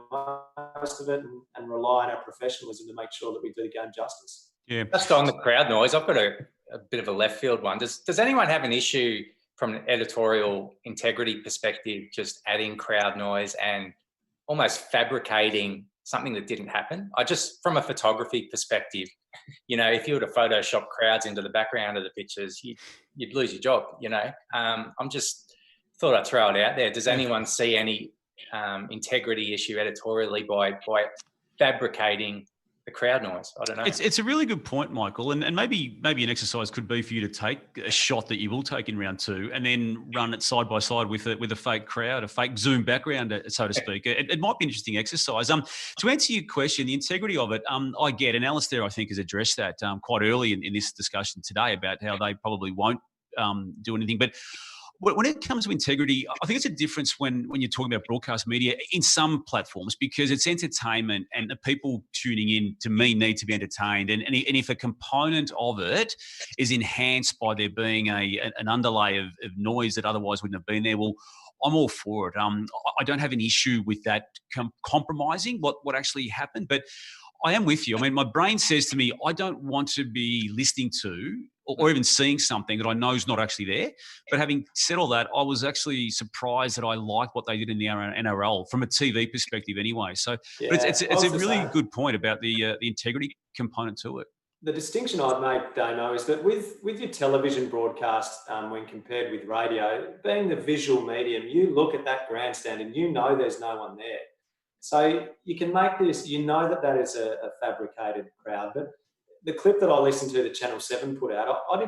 most of it and rely on our professionalism to make sure that we do the game justice. Yeah. Just on the crowd noise, I've got a a bit of a left field one. Does anyone have an issue from an editorial integrity perspective, just adding crowd noise and almost fabricating something that didn't happen? From a photography perspective, if you were to Photoshop crowds into the background of the pictures, you'd lose your job, I'm just thought I'd throw it out there. Does anyone see any integrity issue editorially by fabricating the crowd noise? I don't know. It's a really good point, Michael, and maybe an exercise could be for you to take a shot that you will take in round 2, and then run it side by side with a fake crowd, a fake Zoom background, so to speak. It might be an interesting exercise. To answer your question, the integrity of it, I get, and Alistair I think has addressed that quite early in this discussion today about how they probably won't do anything, but when it comes to integrity, I think it's a difference when you're talking about broadcast media in some platforms, because it's entertainment and the people tuning in, to me, need to be entertained. And if a component of it is enhanced by there being an underlay of noise that otherwise wouldn't have been there, well, I'm all for it. I don't have an issue with that compromising what actually happened, but I am with you. I mean, my brain says to me, I don't want to be listening to or even seeing something that I know is not actually there. But having said all that, I was actually surprised that I liked what they did in the NRL from a TV perspective anyway. So but it's a really good point about the integrity component to it. The distinction I'd make, Damo, is that with your television broadcast, when compared with radio, being the visual medium, you look at that grandstand and you know there's no one there. So you can make this, that is a fabricated crowd. But the clip that I listened to that Channel 7 put out, I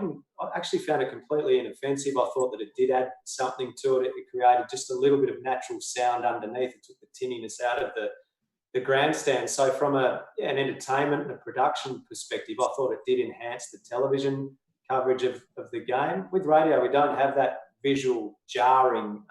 actually found it completely inoffensive. I thought that it did add something to it. It created just a little bit of natural sound underneath. It took the tinniness out of the grandstand. So from an entertainment and a production perspective, I thought it did enhance the television coverage of the game. With radio, we don't have that visual jarring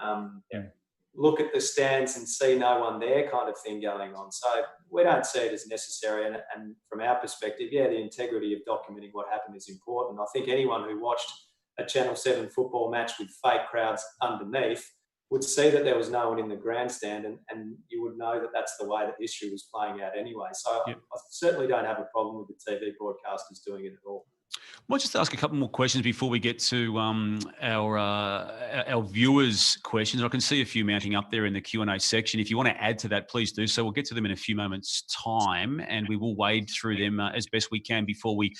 look at the stands and see no one there kind of thing going on. So we don't see it as necessary. And from our perspective, the integrity of documenting what happened is important. I think anyone who watched a Channel 7 football match with fake crowds underneath would see that there was no one in the grandstand, and you would know that that's the way that history was playing out anyway. So I certainly don't have a problem with the TV broadcasters doing it at all. I might just ask a couple more questions before we get to our viewers' questions. I can see a few mounting up there in the Q&A section. If you want to add to that, please do so. We'll get to them in a few moments' time, and we will wade through them as best we can before we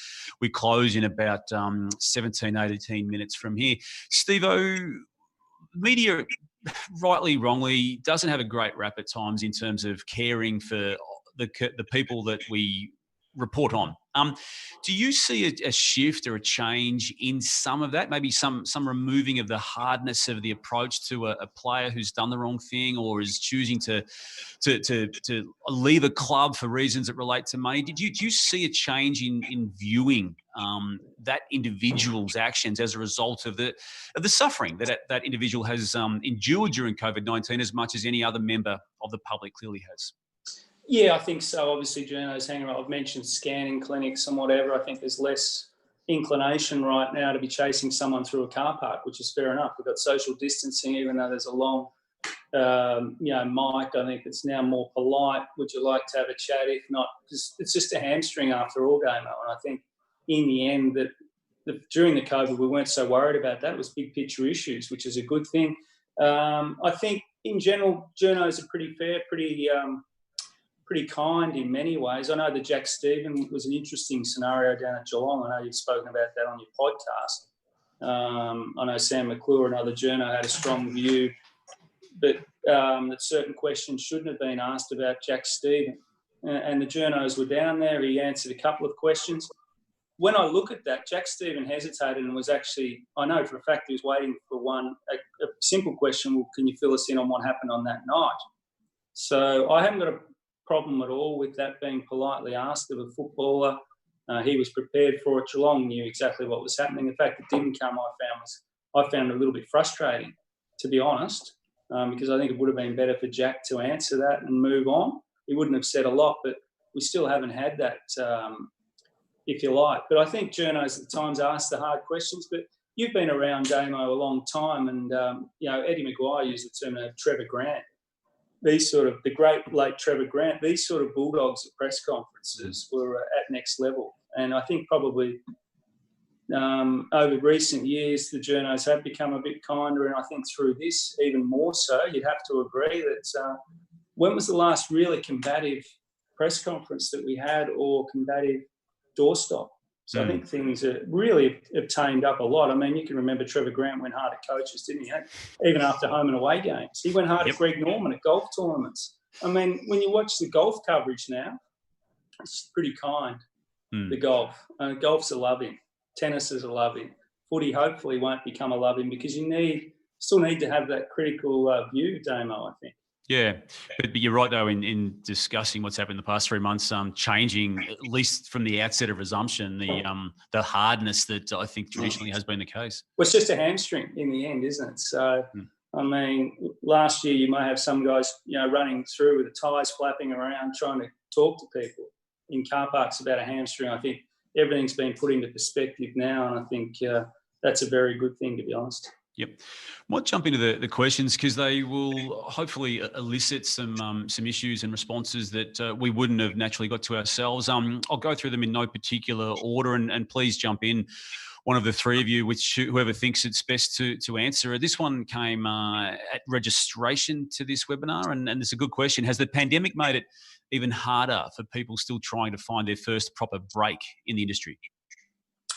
close in about 17, 18 minutes from here. Steve-O, media, rightly, wrongly, doesn't have a great rap at times in terms of caring for the people that we report on. Do you see a shift or a change in some of that? Maybe some removing of the hardness of the approach to a player who's done the wrong thing or is choosing to leave a club for reasons that relate to money? Do you see a change in viewing that individual's actions as a result of the suffering that individual has endured during COVID-19 as much as any other member of the public clearly has? Yeah, I think so. Obviously, journos hanging around. I've mentioned scanning clinics and whatever. I think there's less inclination right now to be chasing someone through a car park, which is fair enough. We've got social distancing, even though there's a long, mic. I think it's now more polite. Would you like to have a chat? If not, because it's just a hamstring after all, Damo. And I think in the end that during the COVID, we weren't so worried about that. It was big picture issues, which is a good thing. I think in general, journos are pretty fair, pretty kind in many ways. I know the Jack Stephen was an interesting scenario down at Geelong. I know you've spoken about that on your podcast. I know Sam McClure, another journo, had a strong view, but that certain questions shouldn't have been asked about Jack Stephen. And the journos were down there. He answered a couple of questions. When I look at that, Jack Stephen hesitated and was actually, I know for a fact he was waiting for a simple question, well, can you fill us in on what happened on that night? So I haven't got a problem at all with that being politely asked of a footballer. He was prepared for it. Geelong knew exactly what was happening. The fact it didn't come, I found it a little bit frustrating, to be honest, because I think it would have been better for Jack to answer that and move on. He wouldn't have said a lot, but we still haven't had that, if you like. But I think journos at times ask the hard questions. But you've been around, Damo, a long time, and Eddie Maguire used the term Trevor Grant. The great late Trevor Grant, these sort of bulldogs at press conferences were at next level. And I think probably over recent years, the journos have become a bit kinder, and I think through this even more so. You'd have to agree that when was the last really combative press conference that we had, or combative doorstop? So I think things are really have tamed up a lot. I mean, you can remember Trevor Grant went hard at coaches, didn't he? Even after home and away games. He went hard at Greg Norman at golf tournaments. I mean, when you watch the golf coverage now, it's pretty kind, the golf. Golf's a loving. Tennis is a loving. Footy hopefully won't become a loving, because you still need to have that critical view, Damo, I think. Yeah, but you're right, though, in discussing what's happened in the past 3 months, changing, at least from the outset of resumption, the hardness that I think traditionally has been the case. Well, it's just a hamstring in the end, isn't it? So, I mean, last year you may have some guys, running through with the tyres flapping around trying to talk to people in car parks about a hamstring. I think everything's been put into perspective now, and I think that's a very good thing, to be honest. Yep. Might jump into the questions, because they will hopefully elicit some issues and responses that we wouldn't have naturally got to ourselves. I'll go through them in no particular order, and please jump in, one of the three of you, whoever thinks it's best to answer. This one came at registration to this webinar, and it's a good question. Has the pandemic made it even harder for people still trying to find their first proper break in the industry?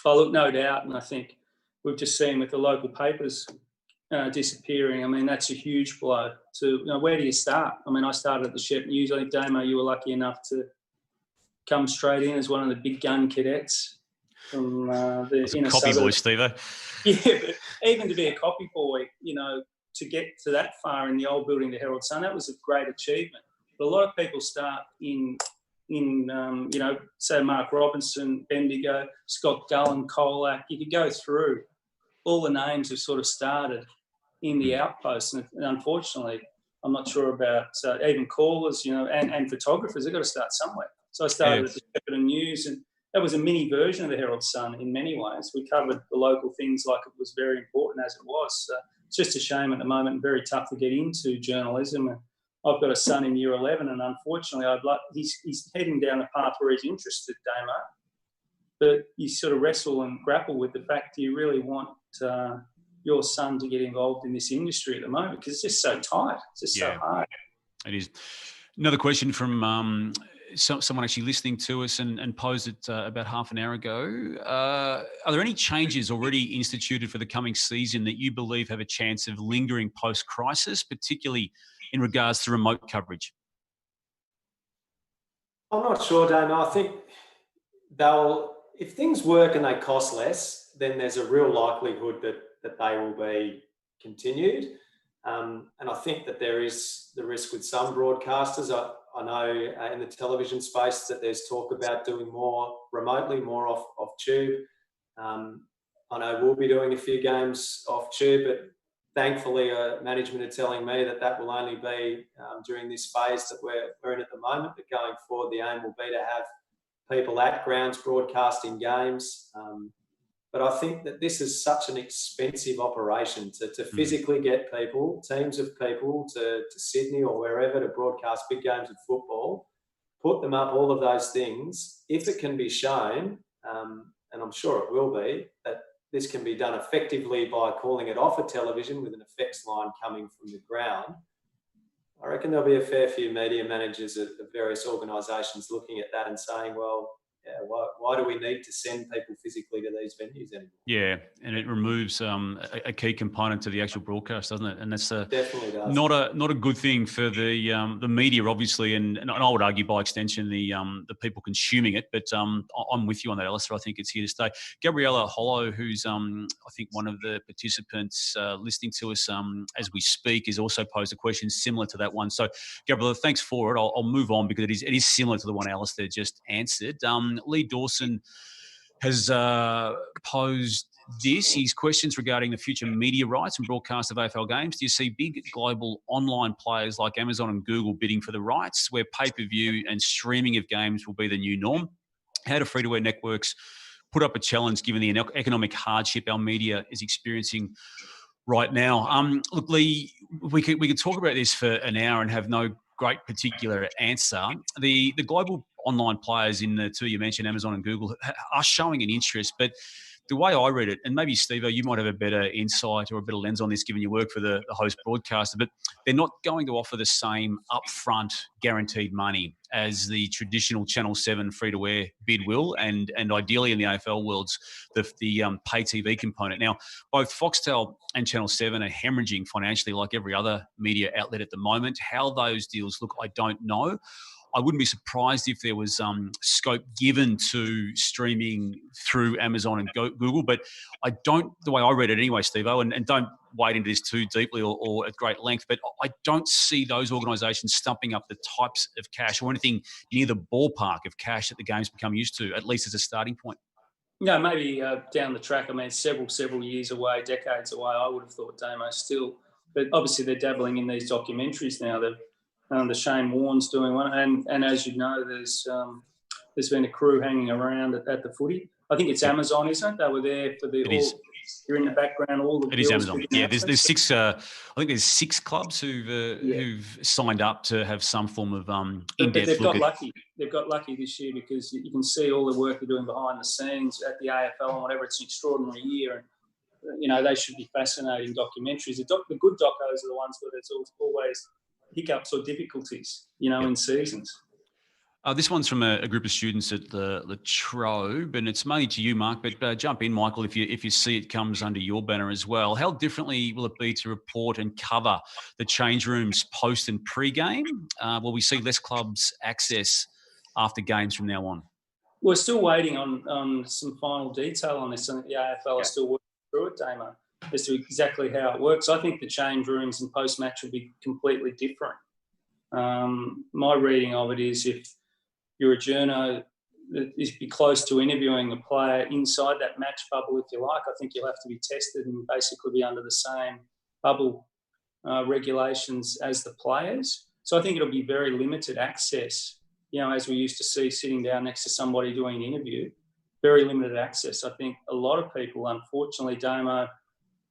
Oh, look, no doubt. And I think we've just seen with the local papers disappearing. I mean, that's a huge blow to, where do you start? I mean, I started at the Shep News. I think, Damo, you were lucky enough to come straight in as one of the big gun cadets from the inner copy suburbs. Boy, Steve. Yeah, but even to be a copy boy, to get to that far in the old building, the Herald Sun, that was a great achievement. But a lot of people start in say Mark Robinson, Bendigo, Scott Gullen, Colac. You could go through all the names have sort of started in the outposts, and unfortunately, I'm not sure about even callers, and photographers. They've got to start somewhere. So I started at the Shepparton News, and that was a mini version of the Herald Sun in many ways. We covered the local things like it was very important as it was. So it's just a shame at the moment, very tough to get into journalism. I've got a son in year 11, and unfortunately, he's heading down a path where he's interested, Damo. But you sort of wrestle and grapple with the fact, do you really want your son to get involved in this industry at the moment? Because it's just so tight. It's just so hard. It is. Another question from someone actually listening to us and posed it about half an hour ago. Are there any changes already instituted for the coming season that you believe have a chance of lingering post-crisis, particularly in regards to remote coverage? I'm not sure, Damo. I think if things work and they cost less, then there's a real likelihood that they will be continued. And I think that there is the risk with some broadcasters. I know in the television space that there's talk about doing more remotely, more off tube. I know we'll be doing a few games off tube, but thankfully management are telling me that will only be during this phase that we're in at the moment. But going forward, the aim will be to have people at grounds broadcasting games. But I think that this is such an expensive operation to physically get people, teams of people to Sydney or wherever to broadcast big games of football, put them up, all of those things. If it can be shown, and I'm sure it will be, that this can be done effectively by calling it off a television with an effects line coming from the ground, I reckon there'll be a fair few media managers of various organisations looking at that and saying, well, why do we need to send people physically to these venues anymore? Yeah, and it removes a key component to the actual broadcast, doesn't it? And that's definitely does. Not a good thing for the media, obviously, and I would argue by extension the people consuming it. But I'm with you on that, Alistair. I think it's here to stay. Gabriella Hollow, who's I think one of the participants listening to us as we speak, has also posed a question similar to that one. So, Gabriella, thanks for it. I'll move on because it is similar to the one Alistair just answered. Lee Dawson has posed his questions regarding the future media rights and broadcast of AFL games. Do you see big global online players like Amazon and Google bidding for the rights, where pay-per-view and streaming of games will be the new norm? How do free-to-air networks put up a challenge given the economic hardship our media is experiencing right now? Look, Lee, we could talk about this for an hour and have no great particular answer. The global online players in the two you mentioned, Amazon and Google, are showing an interest, but the way I read it, and maybe Steve-O, you might have a better insight or a better lens on this given you work for the host broadcaster, but they're not going to offer the same upfront guaranteed money as the traditional Channel 7 free-to-air bid will, and ideally in the AFL world's the pay TV component. Now, both Foxtel and Channel 7 are hemorrhaging financially like every other media outlet at the moment. How those deals look, I don't know. I wouldn't be surprised if there was scope given to streaming through Amazon and Google, but I don't, the way I read it anyway, Steve-O, and don't wade into this too deeply or at great length, but I don't see those organisations stumping up the types of cash or anything near the ballpark of cash that the game's become used to, at least as a starting point. Yeah, maybe down the track, I mean, several years away, decades away, I would have thought Damo still. But obviously they're dabbling in these documentaries now. The Shane Warne's doing one. And as you know, there's been a crew hanging around at the footy. I think it's Amazon, isn't it? They were there for you're in the background, all the... It is Amazon. Yeah, there's six, I think there's 6 clubs who've signed up to have some form of in-depth they've look got lucky. They've got lucky this year because you can see all the work they're doing behind the scenes at the AFL and whatever. It's an extraordinary year. And, you know, they should be fascinating documentaries. The good docos are the ones where there's always hiccups or difficulties, you know, in seasons. This one's from a group of students at the La Trobe, and it's mainly to you, Mark, but jump in, Michael, if you see it comes under your banner as well. How differently will it be to report and cover the change rooms post and pre-game? Will we see less clubs access after games from now on? We're still waiting on some final detail on this, and the AFL are still working through it, Damo, as to exactly how it works. I think the change rooms and post-match will be completely different. My reading of it is if you're a journo that is be close to interviewing a player inside that match bubble, if you like, I think you'll have to be tested and basically be under the same bubble regulations as the players. So I think it'll be very limited access, you know, as we used to see sitting down next to somebody doing an interview, very limited access. I think a lot of people, unfortunately, Damo,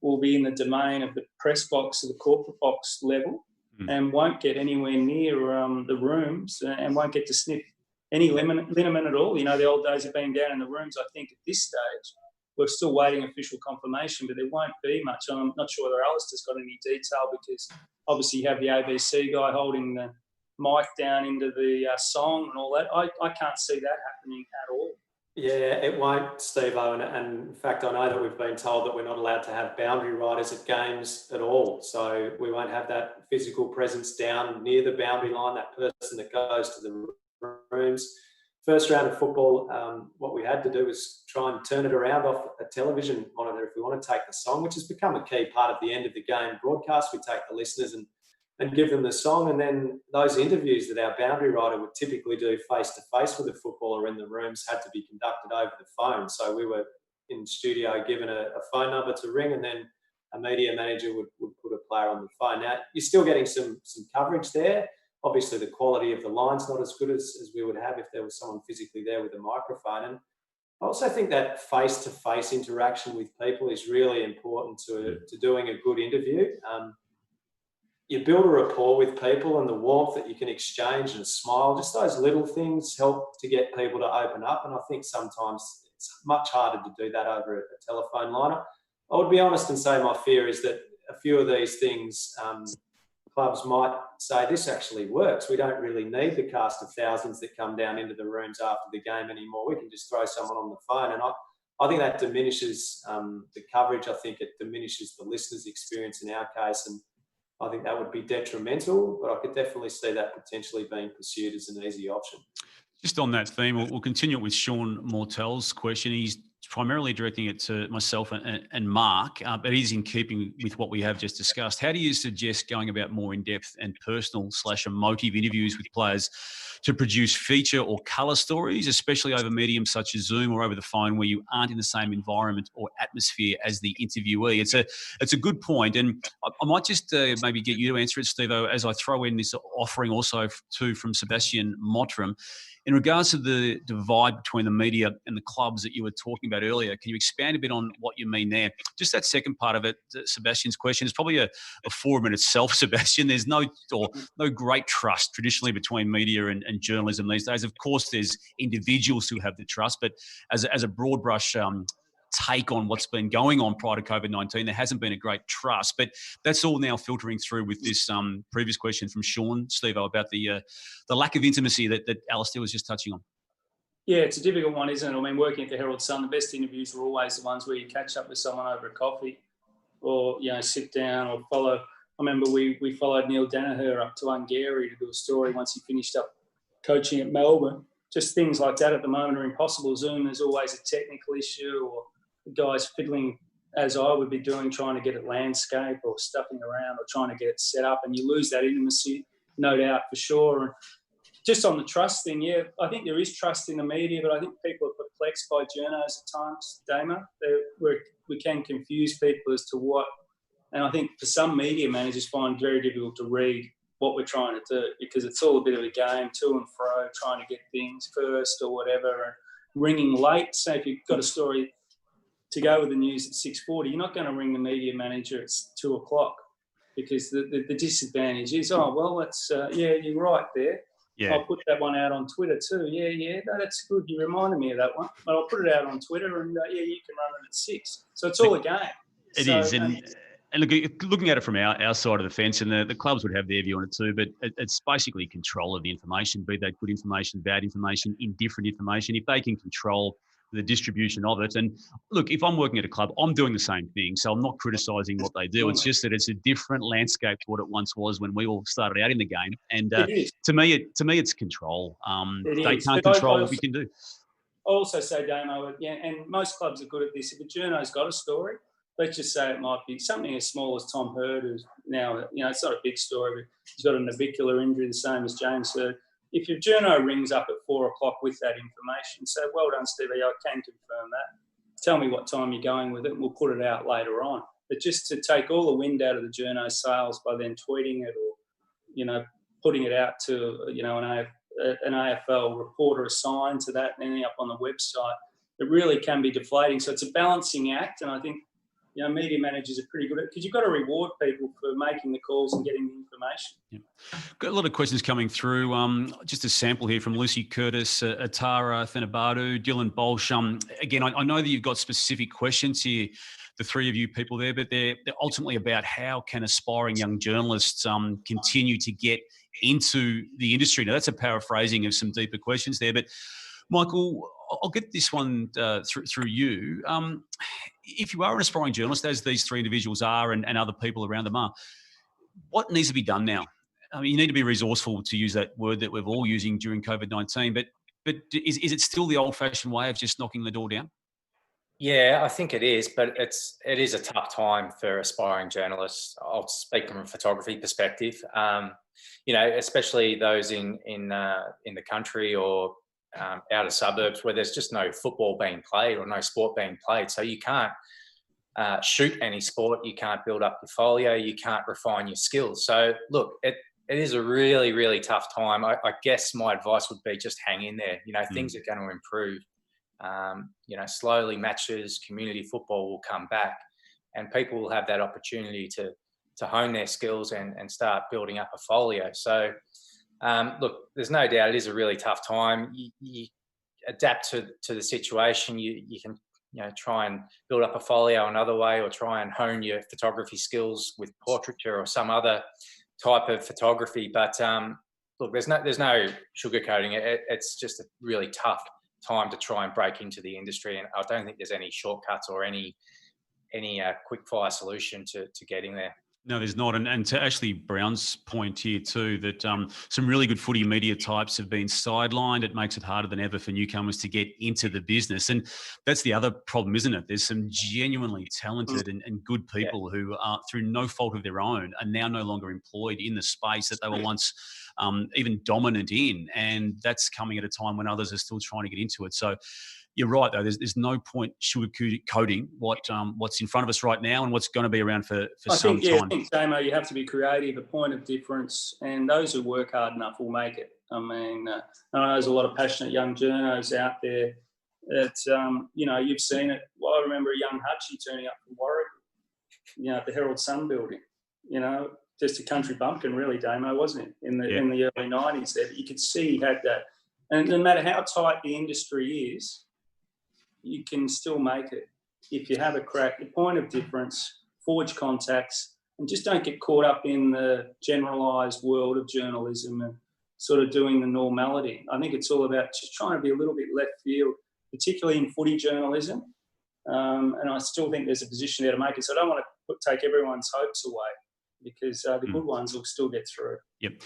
will be in the domain of the press box or the corporate box level and won't get anywhere near the rooms and won't get to sniff any liniment at all. You know, the old days of being down in the rooms. I think at this stage, we're still waiting official confirmation, but there won't be much. I'm not sure whether Alistair's got any detail because obviously you have the ABC guy holding the mic down into the song and all that. I can't see that happening at all. Yeah, it won't, Steve-O. And in fact, I know that we've been told that we're not allowed to have boundary riders at games at all. So we won't have that physical presence down near the boundary line, that person that goes to the rooms. First round of football, what we had to do was try and turn it around off a television monitor if we want to take the song, which has become a key part of the end of the game broadcast. We take the listeners and give them the song, and then those interviews that our boundary rider would typically do face-to-face with a footballer in the rooms had to be conducted over the phone. So we were in studio given a phone number to ring, and then a media manager would put a player on the phone. Now, you're still getting some coverage there. Obviously, the quality of the line's not as good as we would have if there was someone physically there with a microphone. And I also think that face-to-face interaction with people is really important to doing a good interview. You build a rapport with people, and the warmth that you can exchange and a smile, just those little things help to get people to open up. And I think sometimes it's much harder to do that over a telephone line. I would be honest and say my fear is that a few of these things, clubs might say this actually works. We don't really need the cast of thousands that come down into the rooms after the game anymore. We can just throw someone on the phone. And I think that diminishes the coverage. I think it diminishes the listener's experience in our case. And I think that would be detrimental, but I could definitely see that potentially being pursued as an easy option. Just on that theme, we'll continue with Sean Mortell's question. He's primarily directing it to myself and Mark, but it is in keeping with what we have just discussed. How do you suggest going about more in-depth and personal / emotive interviews with players to produce feature or colour stories, especially over mediums such as Zoom or over the phone where you aren't in the same environment or atmosphere as the interviewee? It's a good point, and I might just maybe get you to answer it, Steve-O, as I throw in this offering also too from Sebastian Mottram. In regards to the divide between the media and the clubs that you were talking about earlier, can you expand a bit on what you mean there? Just that second part of it, Sebastian's question, is probably a forum in itself, Sebastian. There's no great trust traditionally between media and journalism these days. Of course, there's individuals who have the trust, but as a broad brush take on what's been going on prior to COVID-19. There hasn't been a great trust, but that's all now filtering through with this previous question from Sean, Steve-O, about the lack of intimacy that Alistair was just touching on. Yeah, it's a difficult one, isn't it? I mean, working at the Herald Sun, the best interviews were always the ones where you catch up with someone over a coffee or, sit down or follow. I remember we followed Neil Danaher up to Ungary to do a story once he finished up coaching at Melbourne. Just things like that at the moment are impossible. Zoom, there's always a technical issue, or the guys fiddling, as I would be doing, trying to get it landscape or stuffing around or trying to get it set up, and you lose that intimacy, no doubt, for sure. And just on the trust thing, yeah, I think there is trust in the media, but I think people are perplexed by journos at times, Damo. We can confuse people as to what, and I think for some media managers find it very difficult to read what we're trying to do, because it's all a bit of a game, to and fro, trying to get things first or whatever, and ringing late. So if you've got a story to go with the news at 6:40, you're not going to ring the media manager at 2:00, because the disadvantage is, that's you're right there. Yeah. I'll put that one out on Twitter too. Yeah, that's good. You reminded me of that one. But I'll put it out on Twitter, and you can run it at 6. So it's all a game. It is. And looking at it from our side of the fence, and the clubs would have their view on it too, but it's basically control of the information, be that good information, bad information, indifferent information. If they can control the distribution of it. And look, if I'm working at a club, I'm doing the same thing. So I'm not criticising what they do. It's just that it's a different landscape to what it once was when we all started out in the game. And to me, it's control. They can't control what we can do. I also say, Damo, and most clubs are good at this. If a journo's got a story, let's just say it might be something as small as Tom Hurd, who's now, it's not a big story, but he's got a navicular injury, the same as James Hurd. If your journo rings up at 4:00 with that information, say, well done, Stevie, I can confirm that. Tell me what time you're going with it, and we'll put it out later on. But just to take all the wind out of the journo's sails by then tweeting it or, putting it out to, an AFL reporter assigned to that and ending up on the website, it really can be deflating. So it's a balancing act, and I think media managers are pretty good at it, because you've got to reward people for making the calls and getting the information. Yeah. Got a lot of questions coming through. Just a sample here from Lucy Curtis, Atara Thenabadu, Dylan Bolsh. Again, I know that you've got specific questions here, the three of you people there, but they're ultimately about how can aspiring young journalists continue to get into the industry. Now, that's a paraphrasing of some deeper questions there, but Michael, I'll get this one through you. If you are an aspiring journalist, as these three individuals are and other people around them are, what needs to be done now? I mean, you need to be resourceful, to use that word that we're all using during COVID-19, but is it still the old-fashioned way of just knocking the door down? Yeah, I think it is, but it is a tough time for aspiring journalists. I'll speak from a photography perspective. Especially those in the country or out of suburbs where there's just no football being played or no sport being played. So you can't shoot any sport. You can't build up your folio. You can't refine your skills. So look, it is a really, really tough time. I guess my advice would be just hang in there. Things are going to improve. Slowly matches, community football will come back, and people will have that opportunity to hone their skills and start building up a folio. So look, there's no doubt it is a really tough time. You adapt to the situation. You can try and build up a folio another way, or try and hone your photography skills with portraiture or some other type of photography. But look, there's no sugarcoating it. It's just a really tough time to try and break into the industry, and I don't think there's any shortcuts or any quick fire solution to getting there. No, there's not. And to Ashley Brown's point here too, that some really good footy media types have been sidelined. It makes it harder than ever for newcomers to get into the business. And that's the other problem, isn't it? There's some genuinely talented and good people who are, through no fault of their own, are now no longer employed in the space that they were once even dominant in. And that's coming at a time when others are still trying to get into it. So you're right, though. There's no point sugarcoating what's in front of us right now and what's going to be around for some time. I think, Damo, you have to be creative, a point of difference, and those who work hard enough will make it. I mean, I know there's a lot of passionate young journos out there that, you've seen it. Well, I remember a young Hutchie turning up from Warwick, at the Herald Sun building, just a country bumpkin, really, Damo, wasn't it, in the early 90s there. But you could see he had that. And no matter how tight the industry is, you can still make it. if you have a crack, the point of difference, forge contacts, and just don't get caught up in the generalised world of journalism and sort of doing the normality. I think it's all about just trying to be a little bit left field, particularly in footy journalism. And I still think there's a position there to make it. So I don't want to take everyone's hopes away, because the good ones will still get through. Yep.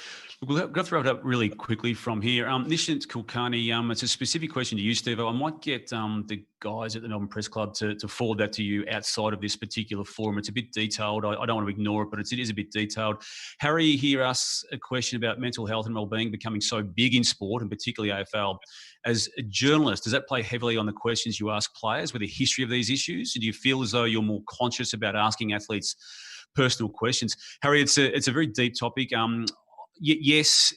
We'll go through it up really quickly from here. Nishant Kulkarni, it's a specific question to you, Steve. I might get the guys at the Melbourne Press Club to forward that to you outside of this particular forum. It's a bit detailed. I don't want to ignore it, but it is a bit detailed. Harry here asks a question about mental health and wellbeing becoming so big in sport, and particularly AFL. As a journalist, does that play heavily on the questions you ask players with a history of these issues? Do you feel as though you're more conscious about asking athletes personal questions? Harry, it's a very deep topic. Yes,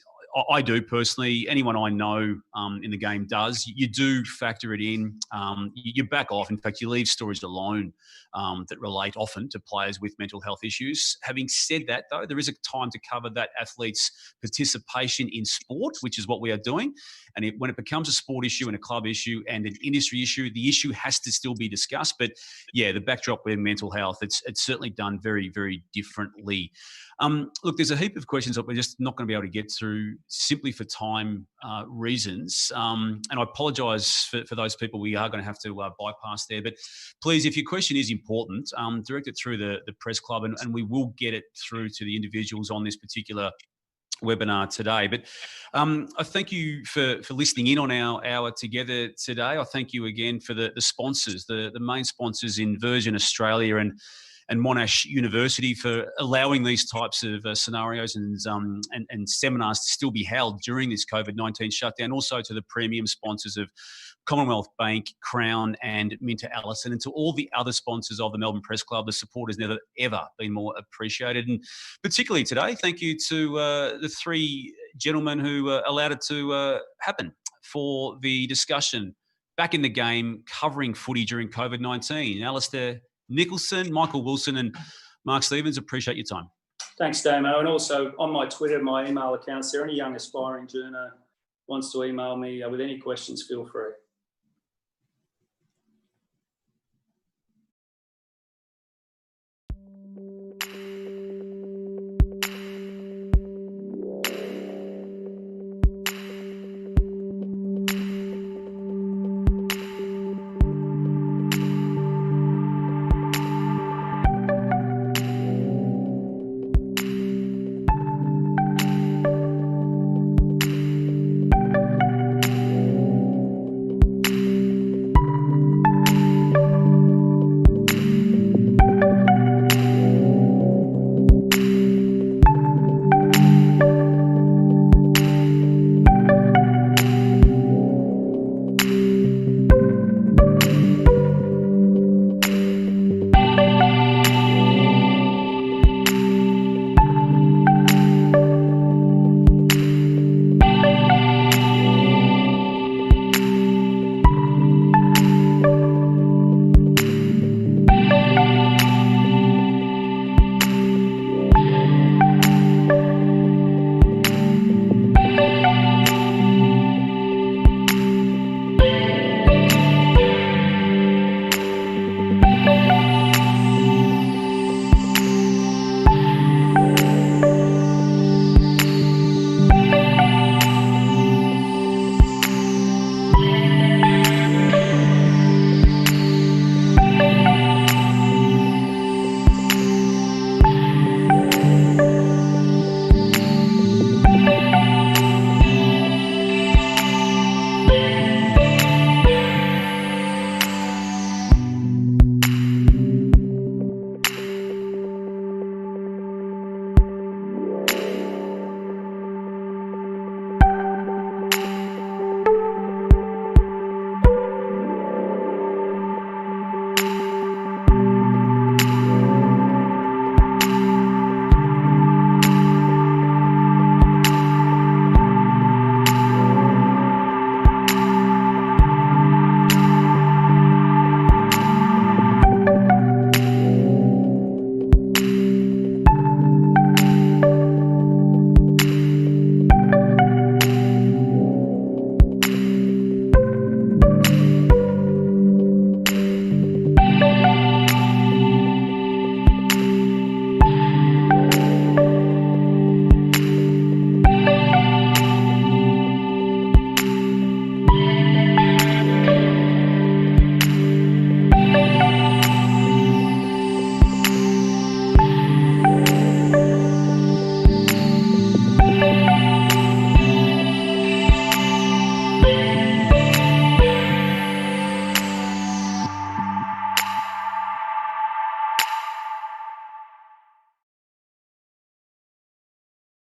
I do personally. Anyone I know in the game does. You do factor it in. You back off. In fact, you leave stories alone that relate often to players with mental health issues. Having said that, though, there is a time to cover that athlete's participation in sport, which is what we are doing. And when it becomes a sport issue and a club issue and an industry issue, the issue has to still be discussed. But yeah, the backdrop with mental health, it's certainly done very, very differently. Look, there's a heap of questions that we're just not going to be able to get through simply for time reasons. And I apologise for those people we are going to have to bypass there. But please, if your question is important, direct it through the press club and we will get it through to the individuals on this particular webinar today. But I thank you for listening in on our hour together today. I thank you again for the sponsors, the main sponsors in Virgin Australia and Monash University for allowing these types of scenarios and seminars to still be held during this COVID-19 shutdown. Also to the premium sponsors of Commonwealth Bank, Crown and Minter Allison, and to all the other sponsors of the Melbourne Press Club. The support has never, ever been more appreciated. And particularly today, thank you to the three gentlemen who allowed it to happen for the discussion back in the game, covering footy during COVID-19. Alistair Nicholson, Michael Wilson and Mark Stevens, appreciate your time. Thanks, Damo. And also on my Twitter, my email accounts, there any young aspiring journo wants to email me with any questions, feel free.